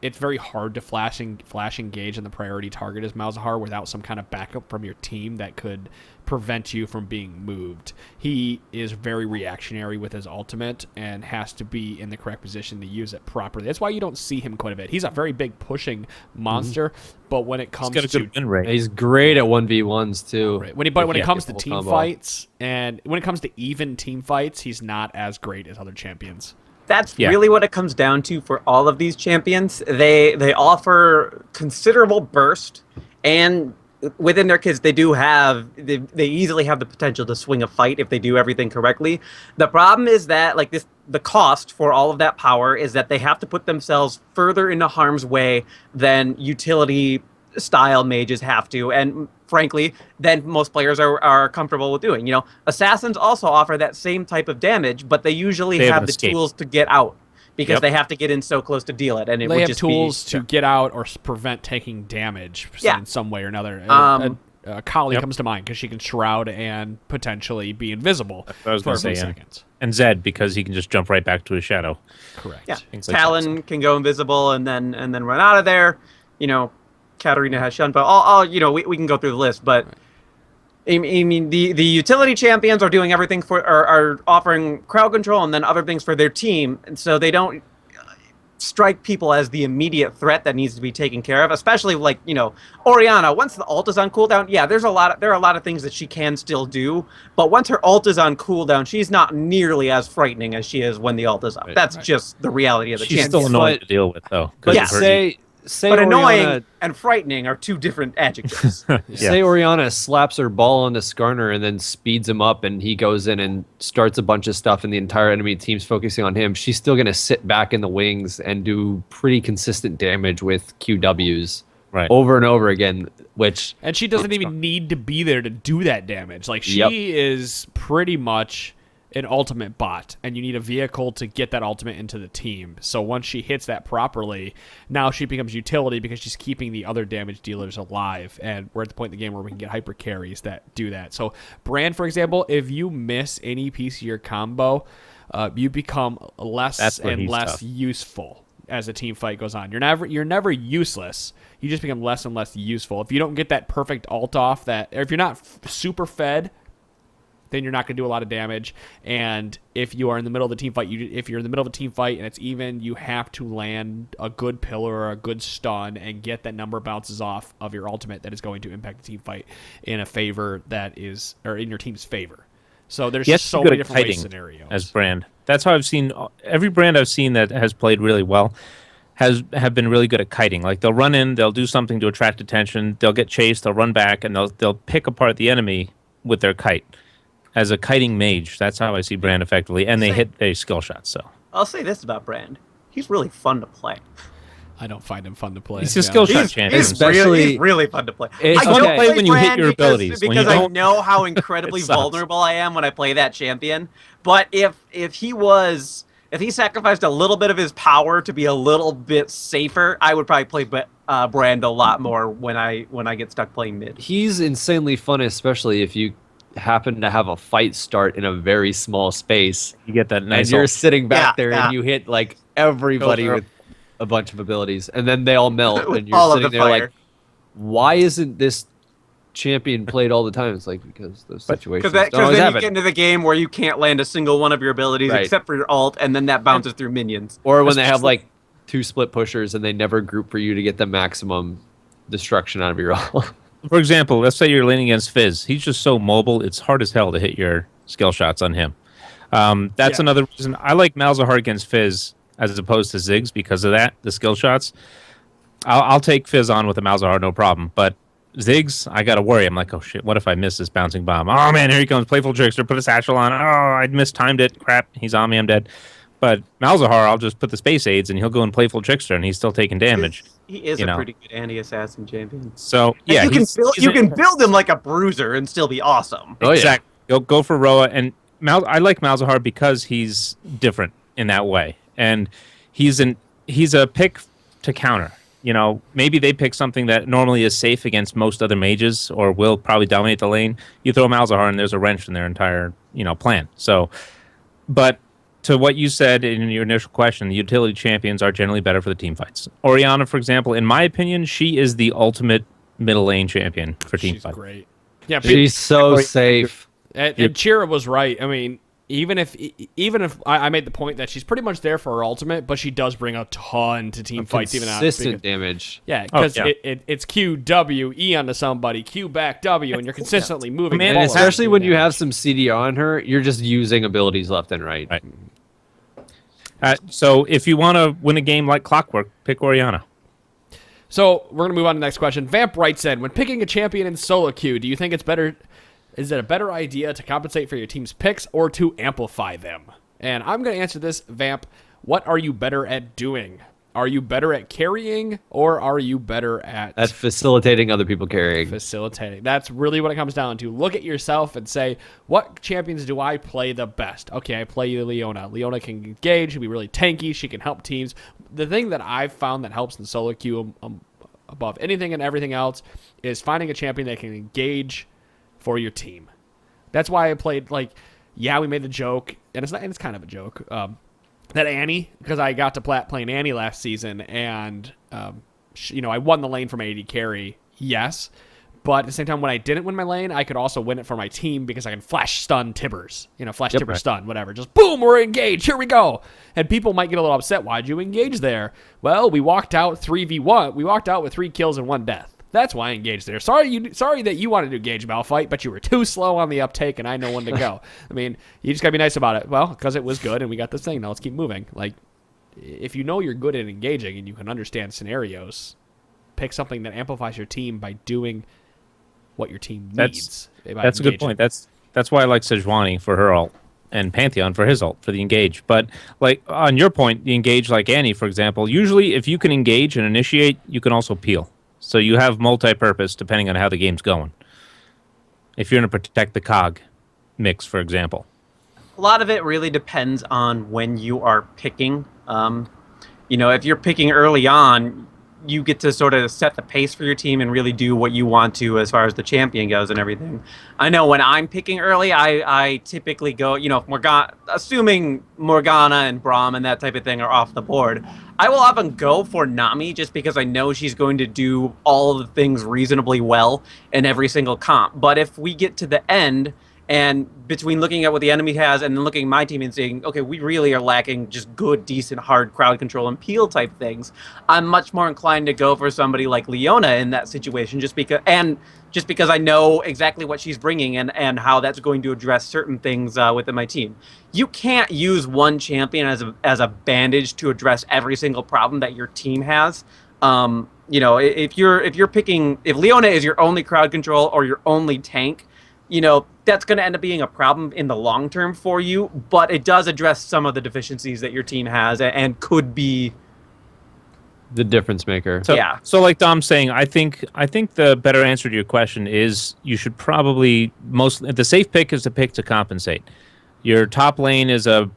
it's very hard to flash engage in the priority target as Malzahar without some kind of backup from your team that could prevent you from being moved. He is very reactionary with his ultimate and has to be in the correct position to use it properly. That's why you don't see him quite a bit. He's a very big pushing monster, but when it comes to win rate. He's great at 1v1s too. Right. When it comes to team fights and when it comes to even team fights, he's not as great as other champions. That's really what it comes down to for all of these champions. They offer considerable burst, and within their kits, they easily have the potential to swing a fight if they do everything correctly. The problem is that the cost for all of that power is that they have to put themselves further into harm's way than utility style mages have to, and frankly, than most players are comfortable with doing. Assassins also offer that same type of damage, but they usually have the tools to get out. Because they have to get in so close to deal it, and they have tools to get out or prevent taking damage in some way or another. Kali comes to mind because she can shroud and potentially be invisible for a few seconds. And Zed because he can just jump right back to his shadow. Correct. Yeah. Talon can go invisible and then run out of there. Katarina has Shunpo. We can go through the list, but. Right. I mean, the utility champions are doing everything are offering crowd control and then other things for their team, and so they don't strike people as the immediate threat that needs to be taken care of. Especially Orianna. Once the ult is on cooldown, there are a lot of things that she can still do, but once her ult is on cooldown, she's not nearly as frightening as she is when the ult is up. That's just the reality of the champion. She's still annoying to deal with, though. But but annoying and frightening are two different adjectives. Say Orianna slaps her ball onto Skarner and then speeds him up, and he goes in and starts a bunch of stuff, and the entire enemy team's focusing on him. She's still going to sit back in the wings and do pretty consistent damage with QWs over and over again. And she doesn't even need to be there to do that damage. She is pretty much an ultimate bot, and you need a vehicle to get that ultimate into the team. So once she hits that properly, now she becomes utility because she's keeping the other damage dealers alive, and we're at the point in the game where we can get hyper carries that do that. So Brand, for example, if you miss any piece of your combo, you become less and less useful as the team fight goes on. You're never useless. You just become less and less useful. If you don't get that perfect ult off, or if you're not super fed, then you're not going to do a lot of damage. And if you are in the middle of the team fight, if you're in the middle of a team fight and it's even, you have to land a good pillar or a good stun and get that number of bounces off of your ultimate that is going to impact the team fight in a favor or in your team's favor. So there's just so many different scenarios. As Brand. That's how I've seen every Brand I've seen that has played really well have been really good at kiting. They'll run in, they'll do something to attract attention, they'll get chased, they'll run back, and they'll pick apart the enemy with their kite. As a kiting mage, that's how I see Brand effectively, and they hit a skill shot. So I'll say this about Brand: he's really fun to play. I don't find him fun to play. He's a skill shot champion. He's really fun to play. I don't play when you hit your abilities. Because I know how incredibly vulnerable I am when I play that champion. But if he sacrificed a little bit of his power to be a little bit safer, I would probably play Brand a lot more when I get stuck playing mid. He's insanely fun, especially if you happen to have a fight start in a very small space. You get that nice and you're sitting back there and you hit everybody with a bunch of abilities, and then they all melt and you're sitting there why isn't this champion played all the time? It's because those situations don't always happen. You get into the game where you can't land a single one of your abilities except for your ult, and then that bounces through minions. Or when they have 2 split pushers and they never group for you to get the maximum destruction out of your ult. For example, let's say you're leaning against Fizz. He's just so mobile, it's hard as hell to hit your skill shots on him. That's another reason I like Malzahar against Fizz as opposed to Ziggs because of that, the skill shots. I'll take Fizz on with a Malzahar, no problem. But Ziggs, I got to worry. I'm like, oh shit, what if I miss this bouncing bomb? Oh man, here he comes, Playful Trickster, put a satchel on. Oh, I mistimed it. Crap, he's on me, I'm dead. But Malzahar, I'll just put the space aids and he'll go and Playful Trickster, and he's still taking damage. He is a pretty good anti-assassin champion. So yeah, you can build him like a bruiser and still be awesome. Oh, exactly. Go for Roa, and I like Malzahar because he's different in that way, and he's a pick to counter. Maybe they pick something that normally is safe against most other mages or will probably dominate the lane. You throw Malzahar and there's a wrench in their entire plan. So, but to what you said in your initial question, the utility champions are generally better for the team fights. Orianna, for example, in my opinion, she is the ultimate middle lane champion for team fights. She's great. Yeah, she's so safe. And Chira was right. I mean, even if I made the point that she's pretty much there for her ultimate, but she does bring a ton to team fights. Even consistent damage. Yeah, because it's Q, W, E onto somebody, Q back, W, and you're consistently moving. And especially when you have some CDR on her, you're just using abilities left and right. So if you want to win a game like clockwork, pick Orianna. So we're going to move on to the next question. Vamp Wright said, when picking a champion in solo queue, do you think it's better... Is it a better idea to compensate for your team's picks or to amplify them? And I'm going to answer this, Vamp. What are you better at doing? Are you better at carrying or are you better at... At facilitating other people carrying. Facilitating. That's really what it comes down to. Look at yourself and say, what champions do I play the best? Okay, I play Leona. Leona can engage. She'll be really tanky. She can help teams. The thing that I've found that helps in solo queue above anything and everything else is finding a champion that can engage for your team. That's why I played, we made the joke, and it's kind of a joke, that Annie, because I got to playing Annie last season, and, I won the lane from AD carry, yes, but at the same time, when I didn't win my lane, I could also win it for my team because I can flash stun Tibbers, Tibber stun, whatever, just boom, we're engaged, here we go, and people might get a little upset, why'd you engage there? Well, we walked out 3v1, we walked out with 3 kills and 1 death. That's why I engaged there. Sorry that you wanted to engage Malphite, but you were too slow on the uptake, and I know when to go. I mean, you just gotta be nice about it. Well, because it was good, and we got this thing. Now let's keep moving. If you know you're good at engaging and you can understand scenarios, pick something that amplifies your team by doing what your team needs. That's a good point. That's why I like Sejuani for her ult and Pantheon for his ult for the engage. But on your point, the engage like Annie, for example, usually if you can engage and initiate, you can also peel. So you have multi-purpose depending on how the game's going. If you're going to protect the cog mix, for example. A lot of it really depends on when you are picking. If you're picking early on, you get to sort of set the pace for your team and really do what you want to as far as the champion goes and everything. I know when I'm picking early, I typically go, if Morgana, assuming Morgana and Braum and that type of thing are off the board, I will often go for Nami just because I know she's going to do all of the things reasonably well in every single comp. But if we get to the end, and between looking at what the enemy has and then looking at my team and saying, okay, we really are lacking just good, decent, hard crowd control and peel type things, I'm much more inclined to go for somebody like Leona in that situation just because I know exactly what she's bringing and how that's going to address certain things within my team. You can't use one champion as a bandage to address every single problem that your team has. If Leona is your only crowd control or your only tank, that's going to end up being a problem in the long term for you, but it does address some of the deficiencies that your team has and could be the difference maker. So, yeah. So like Dom's saying, I think the better answer to your question is you should probably the safe pick is to pick to compensate. Your top lane is a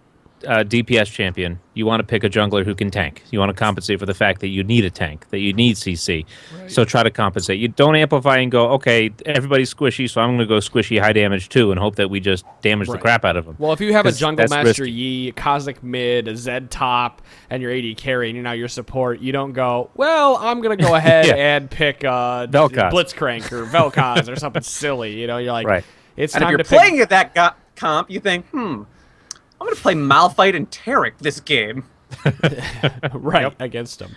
DPS champion. You want to pick a jungler who can tank. You want to compensate for the fact that you need a tank, that you need CC. Right. So try to compensate. You don't amplify and go, okay, everybody's squishy, so I'm going to go squishy high damage too and hope that we just damage the crap out of them. Well, if you have a jungle master Yi, Cosmic mid, a Zed top, and your AD carry, and you're now your support, you don't go, well, I'm going to go ahead and pick Blitzcrank or Vel'Koz or something silly. You're like, right. It's and time if you're to playing at that comp, you think, I'm going to play Malphite and Taric this game. Against him.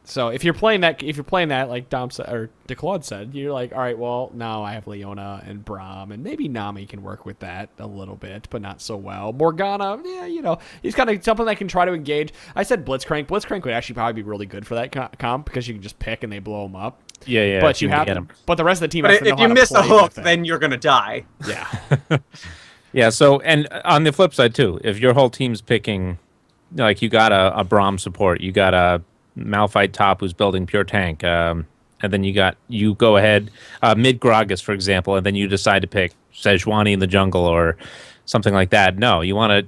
So if you're playing that like Dom said, or DeClaude said, you're like, all right, well, now I have Leona and Braum, and maybe Nami can work with that a little bit, but not so well. Morgana, he's kind of something that can try to engage. I said Blitzcrank. Blitzcrank would actually probably be really good for that comp because you can just pick and they blow him up. Yeah. But you have to, but the rest of the team has to know if you how to miss a play hook, with it. then you're going to die. Yeah. Yeah, so, and on the flip side, too, if your whole team's picking, like, you got a Braum support, you got a Malphite top who's building pure tank, and then you go ahead, mid Gragas, for example, and then you decide to pick Sejuani in the jungle or something like that. No, you want to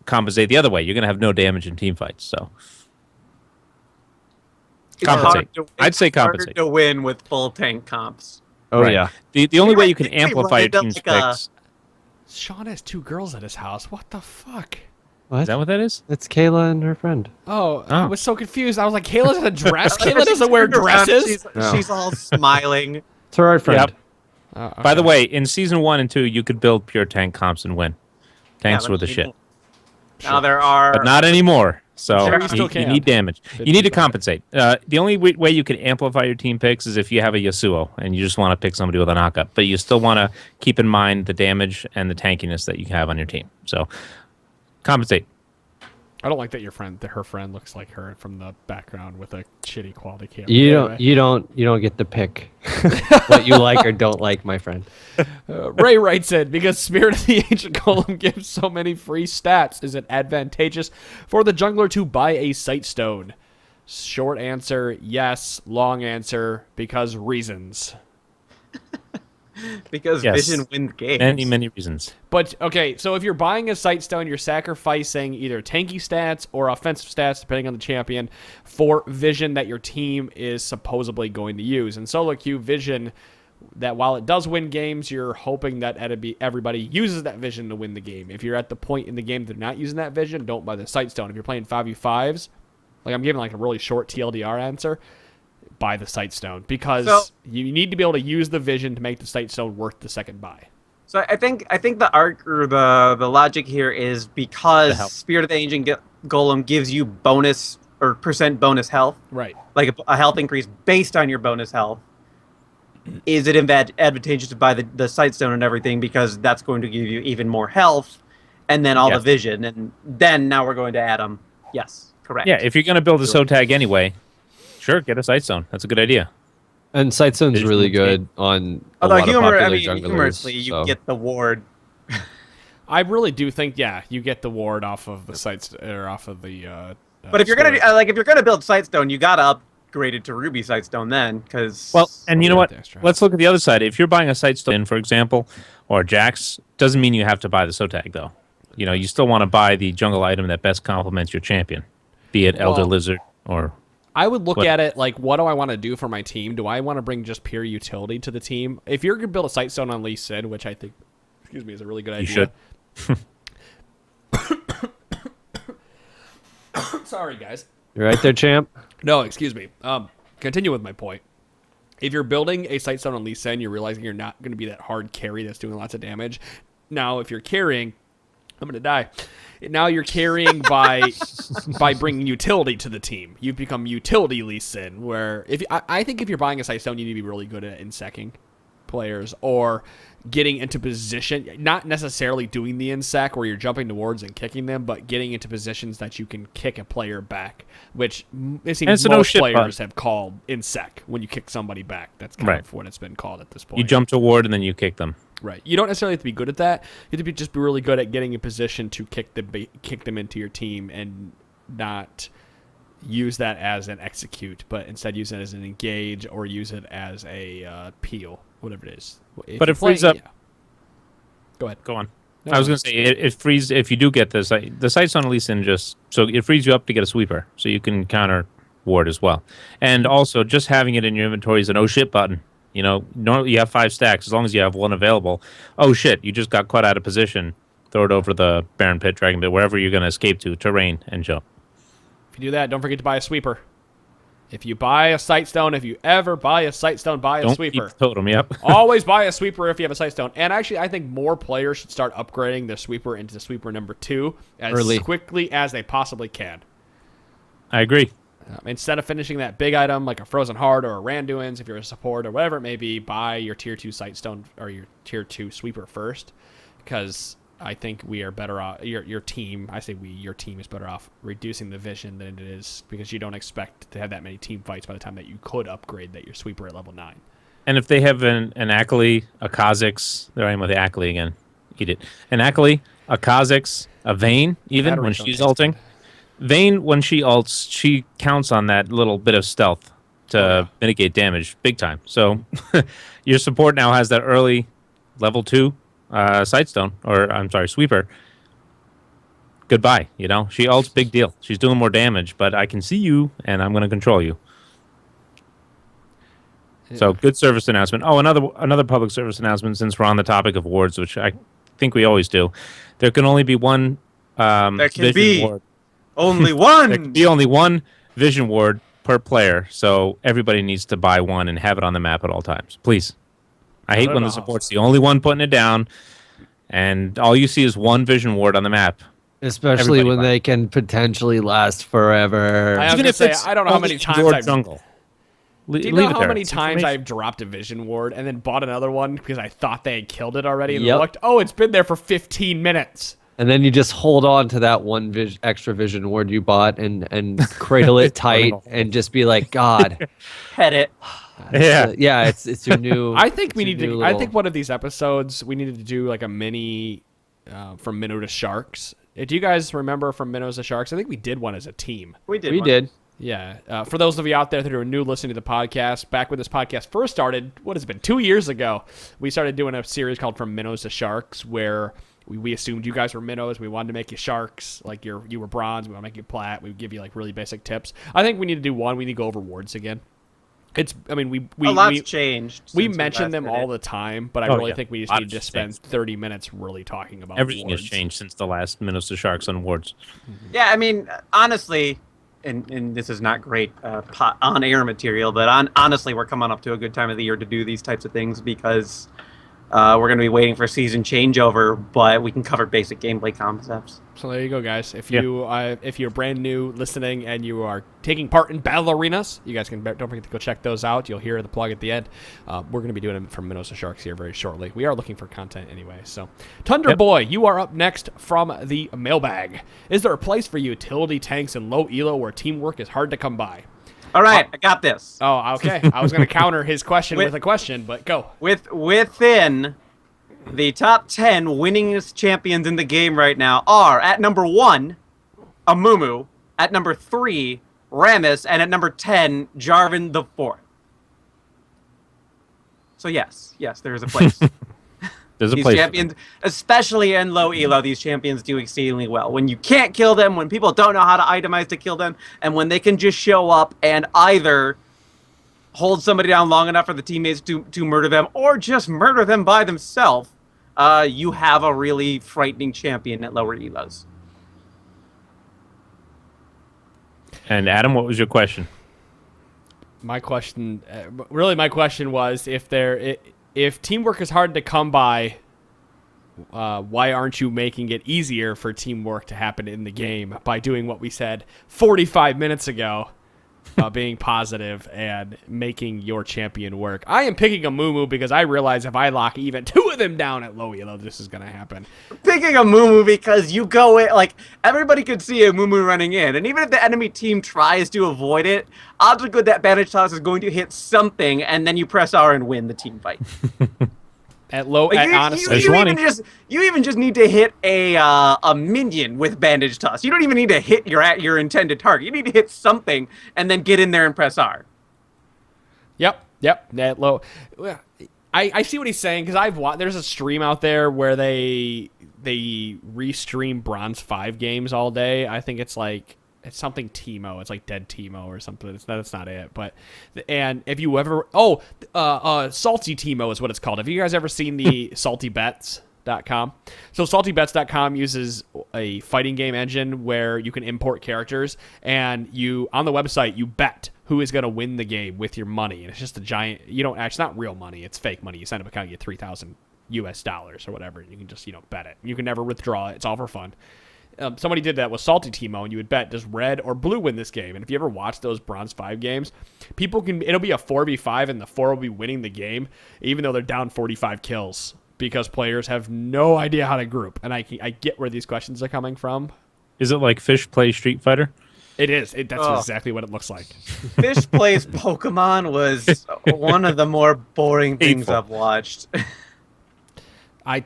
compensate the other way. You're going to have no damage in team fights, so. Compensate. I'd say compensate. It's harder to win with full tank comps. Oh, right. Yeah. The only way you can amplify your team's picks... Sean has 2 girls at his house. What the fuck? What? Is that what that is? It's Kayla and her friend. Oh, I was so confused. I was like, Kayla's in a dress? Kayla doesn't wear dresses? She's all smiling. It's her friend. Yep. Okay. By the way, in Season 1 and 2, you could build pure tank comps and win. Tanks were the shit. Now there are... But not anymore. So Sure, you need damage. You need to compensate. The only way you can amplify your team picks is if you have a Yasuo and you just want to pick somebody with a knockup. But you still want to keep in mind the damage and the tankiness that you have on your team. So compensate. I don't like that her friend looks like her from the background with a shitty quality camera. You don't get to pick what you like or don't like, my friend. Ray writes in, because Spirit of the Ancient Golem gives so many free stats, is it advantageous for the jungler to buy a Sight Stone? Short answer, yes. Long answer, because reasons. Because Vision wins games. Many reasons. But, okay, so if you're buying a Sight Stone, you're sacrificing either tanky stats or offensive stats, depending on the champion, for Vision that your team is supposedly going to use. In solo queue, Vision, that while it does win games, you're hoping that everybody uses that Vision to win the game. If you're at the point in the game that they're not using that Vision, don't buy the Sight Stone. If you're playing 5v5s, like I'm giving like a really short TLDR answer, buy the Sight Stone, because you need to be able to use the Vision to make the Sight Stone worth the second buy. So I think the arc or the logic here is because Spirit of the Ancient Golem gives you bonus or percent bonus health, right? Like a health increase based on your bonus health. Is it advantageous to buy the Sight Stone and everything because that's going to give you even more health, and then all the Vision, and then now we're going to add them. Yes, correct. Yeah, if you're going to build a SO tag anyway. Sure, get a Sight Stone. That's a good idea. And Sight Stone's really good on a lot of popular junglers. Humorously, you get the ward. I really do think, you get the ward off of the sights or off of the. But if you're gonna build Sight Stone, you gotta upgrade it to Ruby Sight Stone then, because. Well, and you know what? Let's look at the other side. If you're buying a Sight Stone, for example, or Jax, doesn't mean you have to buy the SO tag though. You know, you still want to buy the jungle item that best complements your champion, be it Elder Lizard or. I would look at it like, what do I want to do for my team? Do I want to bring just pure utility to the team? If you're going to build a Sight Stone on Lee Sin, which I think, is a really good idea. You should. Sorry, guys. You're right there, champ. No, excuse me. Continue with my point. If you're building a Sight Stone on Lee Sin, you're realizing you're not going to be that hard carry that's doing lots of damage. Now, if you're carrying, I'm going to die. Now you're carrying by bringing utility to the team. You've become utility Lee Sin, where I think if you're buying a Sight Stone, you need to be really good at insecking players or getting into position, not necessarily doing the insec where you're jumping towards and kicking them, but getting into positions that you can kick a player back, which it seems most players have called insec when you kick somebody back. That's kind of what it's been called at this point. You jump toward and then you kick them. Right. You don't necessarily have to be good at that. You have to just be really good at getting in position to kick them into your team and not use that as an execute, but instead use it as an engage or use it as a peel, whatever it is. But it frees up. Yeah. Go ahead. Go on. I was going to say it frees if you do get this. The Sight's on Lee Sin so it frees you up to get a sweeper, so you can counter ward as well, and also just having it in your inventory is an oh shit button. You know, normally you have 5 stacks. As long as you have one available, oh shit, you just got caught out of position. Throw it over the Baron Pit, Dragon Pit, wherever you're going to escape to, terrain, and jump. If you do that, don't forget to buy a sweeper. If you buy a Sight Stone, if you ever buy a Sight Stone, buy a sweeper. Keep the totem, yep. Always buy a sweeper if you have a Sight Stone. And actually, I think more players should start upgrading their sweeper into sweeper number 2 as quickly as they possibly can. I agree. Instead of finishing that big item like a Frozen Heart or a Randuin's, if you're a support or whatever it may be, buy your tier 2 Sight Stone or your tier 2 sweeper first, because I think we are better off. Your team, I say your team is better off reducing the vision than it is, because you don't expect to have that many team fights by the time that you could upgrade that your sweeper at level 9. And if they have an Akali, a Kha'Zix, there I am with the Akali again. Eat it. An Akali, a Kha'Zix, a Vayne, even when she's ulting. Vayne, when she ults, she counts on that little bit of stealth to mitigate damage big time. So your support now has that early level 2 Sightstone, or I'm sorry, sweeper. Goodbye. You know, she ults, big deal. She's doing more damage, but I can see you, and I'm going to control you. Yeah. So good service announcement. Oh, another public service announcement, since we're on the topic of wards, which I think we always do. There can only be one There can Vision be Ward. only one. There can be only one Vision Ward per player, so everybody needs to buy one and have it on the map at all times. Please. I hate when the support's the only one putting it down, and all you see is one Vision Ward on the map. Especially Everybody when buy they can potentially last forever. I have Even to if say, it's I don't know how only many times indoor I've jungle. Do you know how many times I've dropped a Vision Ward and then bought another one because I thought they had killed it already and looked, oh, it's been there for 15 minutes. And then you just hold on to that one extra Vision Ward you bought and cradle it tight and just be like, God. Pet it. Yeah. It's your new. I think we need to. I think one of these episodes we needed to do like a mini from Minnow to Sharks. Do you guys remember from Minnows to Sharks? I think we did one as a team. We did. We did. Yeah. For those of you out there that are new listening to the podcast, back when this podcast first started, what has it been, 2 years ago, we started doing a series called From Minnows to Sharks, where we assumed you guys were minnows. We wanted to make you sharks, like you were bronze. We want to make you plat. We would give you like really basic tips. I think we need to do one. We need to go over wards again. A lot's changed. We mention them all the time, but I really think we just need to spend 30 minutes really talking about everything wards. has changed since the last Minnows to Sharks on wards. Yeah, I mean, honestly, and this is not great on-air material, but honestly, we're coming up to a good time of the year to do these types of things because we're going to be waiting for season changeover, but we can cover basic gameplay concepts. So there you go, guys. If you're brand new listening and you are taking part in battle arenas, you guys don't forget to go check those out. You'll hear the plug at the end. We're going to be doing them from Minnows to Sharks here very shortly. We are looking for content anyway. So, Tundra Boy, you are up next from the mailbag. Is there a place for utility tanks in low elo where teamwork is hard to come by? All right, I got this. Oh, okay. I was going to counter his question with a question, but go. Within the top 10 winningest champions in the game right now are at number 1, Amumu, at number 3, Rammus, and at number 10, Jarvan the 4th. So yes, there is a place. There's a these place. Champions, especially in low elo, these champions do exceedingly well. When you can't kill them, when people don't know how to itemize to kill them, and when they can just show up and either hold somebody down long enough for the teammates to murder them, or just murder them by themselves, you have a really frightening champion at lower elos. And Adam, what was your question? My question was if teamwork is hard to come by, why aren't you making it easier for teamwork to happen in the game by doing what we said 45 minutes ago? Being positive and making your champion work. I am picking a Mumu because I realize if I lock even 2 of them down at low elo, this is going to happen. Picking a Mumu because you go in, like, everybody could see a Mumu running in, and even if the enemy team tries to avoid it, odds are good that bandage toss is going to hit something, and then you press R and win the team fight. At low, like honestly, you even just need to hit a minion with bandage toss. You don't even need to hit your intended target. You need to hit something and then get in there and press R. Yep. At low, I see what he's saying because I've watched. There's a stream out there where they restream Bronze 5 games all day. I think it's something Teemo. It's like Dead Teemo or something. That's not it. But and if you ever Salty Teemo is what it's called. Have you guys ever seen the saltybets.com? So saltybets.com uses a fighting game engine where you can import characters, and you on the website you bet who is going to win the game with your money. And it's just a giant. It's not real money. It's fake money. You sign up account, you get $3,000 or whatever. And you can just bet it. You can never withdraw it. It's all for fun. Somebody did that with Salty Teemo, and you would bet does red or blue win this game. And if you ever watch those Bronze 5 games, it'll be a 4v5, and the 4 will be winning the game, even though they're down 45 kills, because players have no idea how to group. And I get where these questions are coming from. Is it like Fish play Street Fighter? It is. That's exactly what it looks like. Fish plays Pokemon was one of the more boring things I've watched. I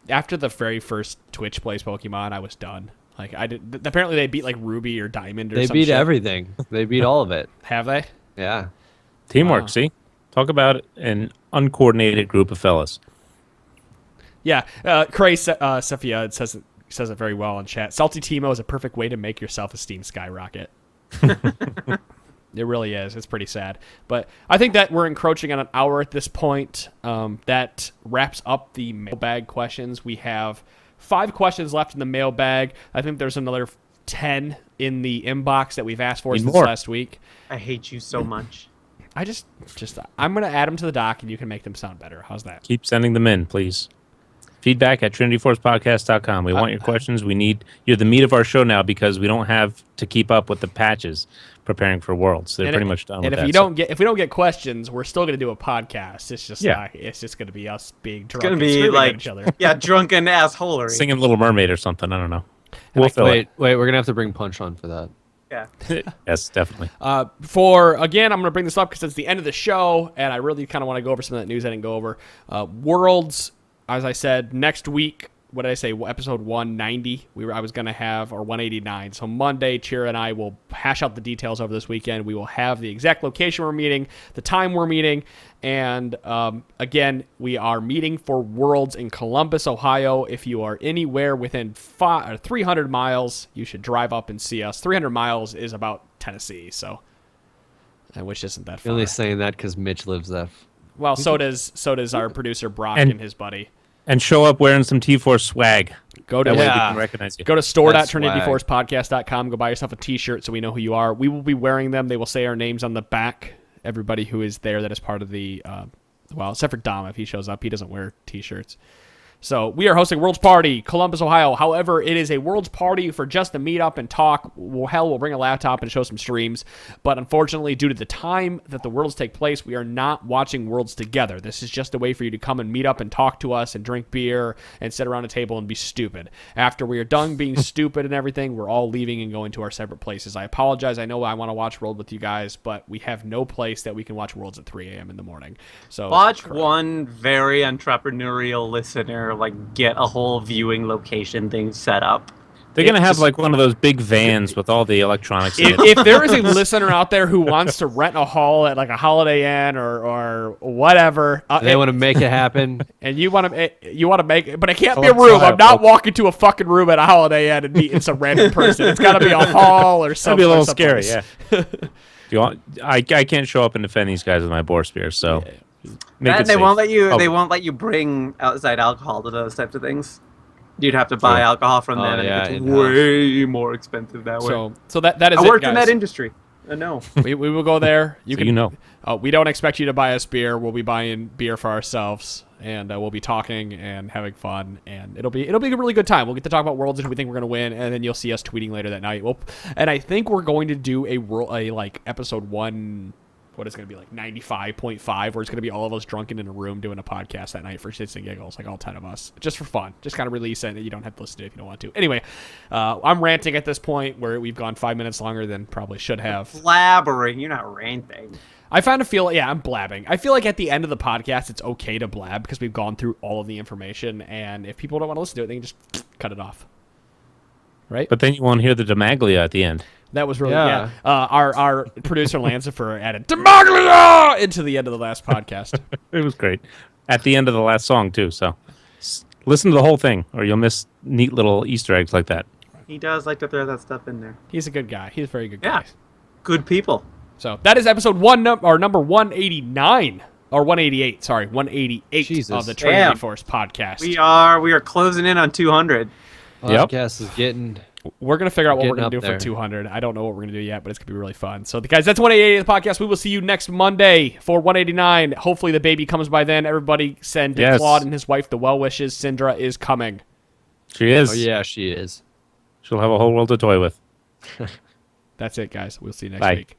after the very first Twitch plays Pokemon, I was done. Like apparently they beat like Ruby or Diamond or something. They beat everything. They beat all of it. Have they? Yeah. Teamwork, see? Talk about an uncoordinated group of fellas. Yeah. Cray Sophia says it very well in chat. Salty Teemo is a perfect way to make your self-esteem skyrocket. It really is. It's pretty sad. But I think that we're encroaching on an hour at this point. That wraps up the mailbag questions we have 5 questions left in the mailbag. I think there's another 10 in the inbox that we've asked for since last week. I hate you so much. I'm going to add them to the doc, and you can make them sound better. How's that? Keep sending them in, please. Feedback at trinityforcepodcast.com. We want your questions. You're the meat of our show now because we don't have to keep up with the patches preparing for Worlds. They're pretty much done with that. And if we don't get questions, we're still going to do a podcast. It's just it's just going to be us being drunk. It's going to be like each other. Drunken assholery. Singing Little Mermaid or something. I don't know. Wait, we're going to have to bring Punch on for that. Yeah. Yes, definitely. I'm going to bring this up because it's the end of the show, and I really kind of want to go over some of that news I didn't go over. Worlds, as I said, next week. What did I say? Episode 190. I was going to have, or 189. So Monday, Chira and I will hash out the details over this weekend. We will have the exact location we're meeting, the time we're meeting, and again, we are meeting for Worlds in Columbus, Ohio. If you are anywhere within 300 miles, you should drive up and see us. 300 miles is about Tennessee, so which isn't that far. You're only saying that because Mitch lives that. Well, so does our producer Brock and his buddy. And show up wearing some T4 swag. That way we can recognize you. Go to store.trinityforcepodcast.com. Go buy yourself a T-shirt so we know who you are. We will be wearing them. They will say our names on the back. Everybody who is there that is part of the, except for Dom, if he shows up, he doesn't wear T-shirts. So we are hosting Worlds Party, Columbus, Ohio. However, it is a Worlds Party for just to meet up and talk. We'll bring a laptop and show some streams. But unfortunately, due to the time that the Worlds take place, we are not watching Worlds together. This is just a way for you to come and meet up and talk to us and drink beer and sit around a table and be stupid. After we are done being stupid and everything, we're all leaving and going to our separate places. I apologize. I know I want to watch World with you guys, but we have no place that we can watch Worlds at 3 a.m. in the morning. So watch one very entrepreneurial listener get a whole viewing location thing set up. They're going to have one of those big vans with all the electronics in it. If there is a listener out there who wants to rent a hall at a Holiday Inn or whatever, they want to make it happen, and you want to make it, but it can't be a room. I'm not walking to a fucking room at a Holiday Inn and meeting some random person. It's got to be a hall or something. That'd be a little scary, yeah. Do you want? I can't show up and defend these guys with my boar spear, so. Yeah. They won't let you. They won't let you bring outside alcohol to those types of things. You'd have to buy alcohol from them, and it's way more expensive that way. So that is. I worked in that industry. I know. We will go there. You know. We don't expect you to buy us beer. We'll be buying beer for ourselves, and we'll be talking and having fun, and it'll be a really good time. We'll get to talk about Worlds and we think we're gonna win, and then you'll see us tweeting later that night. And I think we're going to do a episode 1. What is going to be 95.5, where it's going to be all of us drunken in a room doing a podcast that night for shits and giggles, all 10 of us, just for fun, just kind of release it. You don't have to listen to it if you don't want to. Anyway, I'm ranting at this point where we've gone 5 minutes longer than probably should have. Blabbering, you're not ranting. I'm blabbing. I feel like at the end of the podcast, it's okay to blab because we've gone through all of the information, and if people don't want to listen to it, they can just cut it off. Right? But then you won't hear the Demaglia at the end. That was really our producer Lancifer added Demaglia into the end of the last podcast. It was great. At the end of the last song too. So listen to the whole thing, or you'll miss neat little Easter eggs like that. He does like to throw that stuff in there. He's a good guy. He's a very good guy. Yeah, good people. So that is episode number 189 or 188. Sorry, 188 of the Trinity Force podcast. We are closing in on 200. Podcast is getting. We're going to figure out what we're going to do for 200. I don't know what we're going to do yet, but it's going to be really fun. So, guys, that's 188 of the podcast. We will see you next Monday for 189. Hopefully the baby comes by then. Everybody send Claude and his wife the well wishes. Syndra is coming. She is. Oh, yeah, she is. She'll have a whole world to toy with. That's it, guys. We'll see you next week.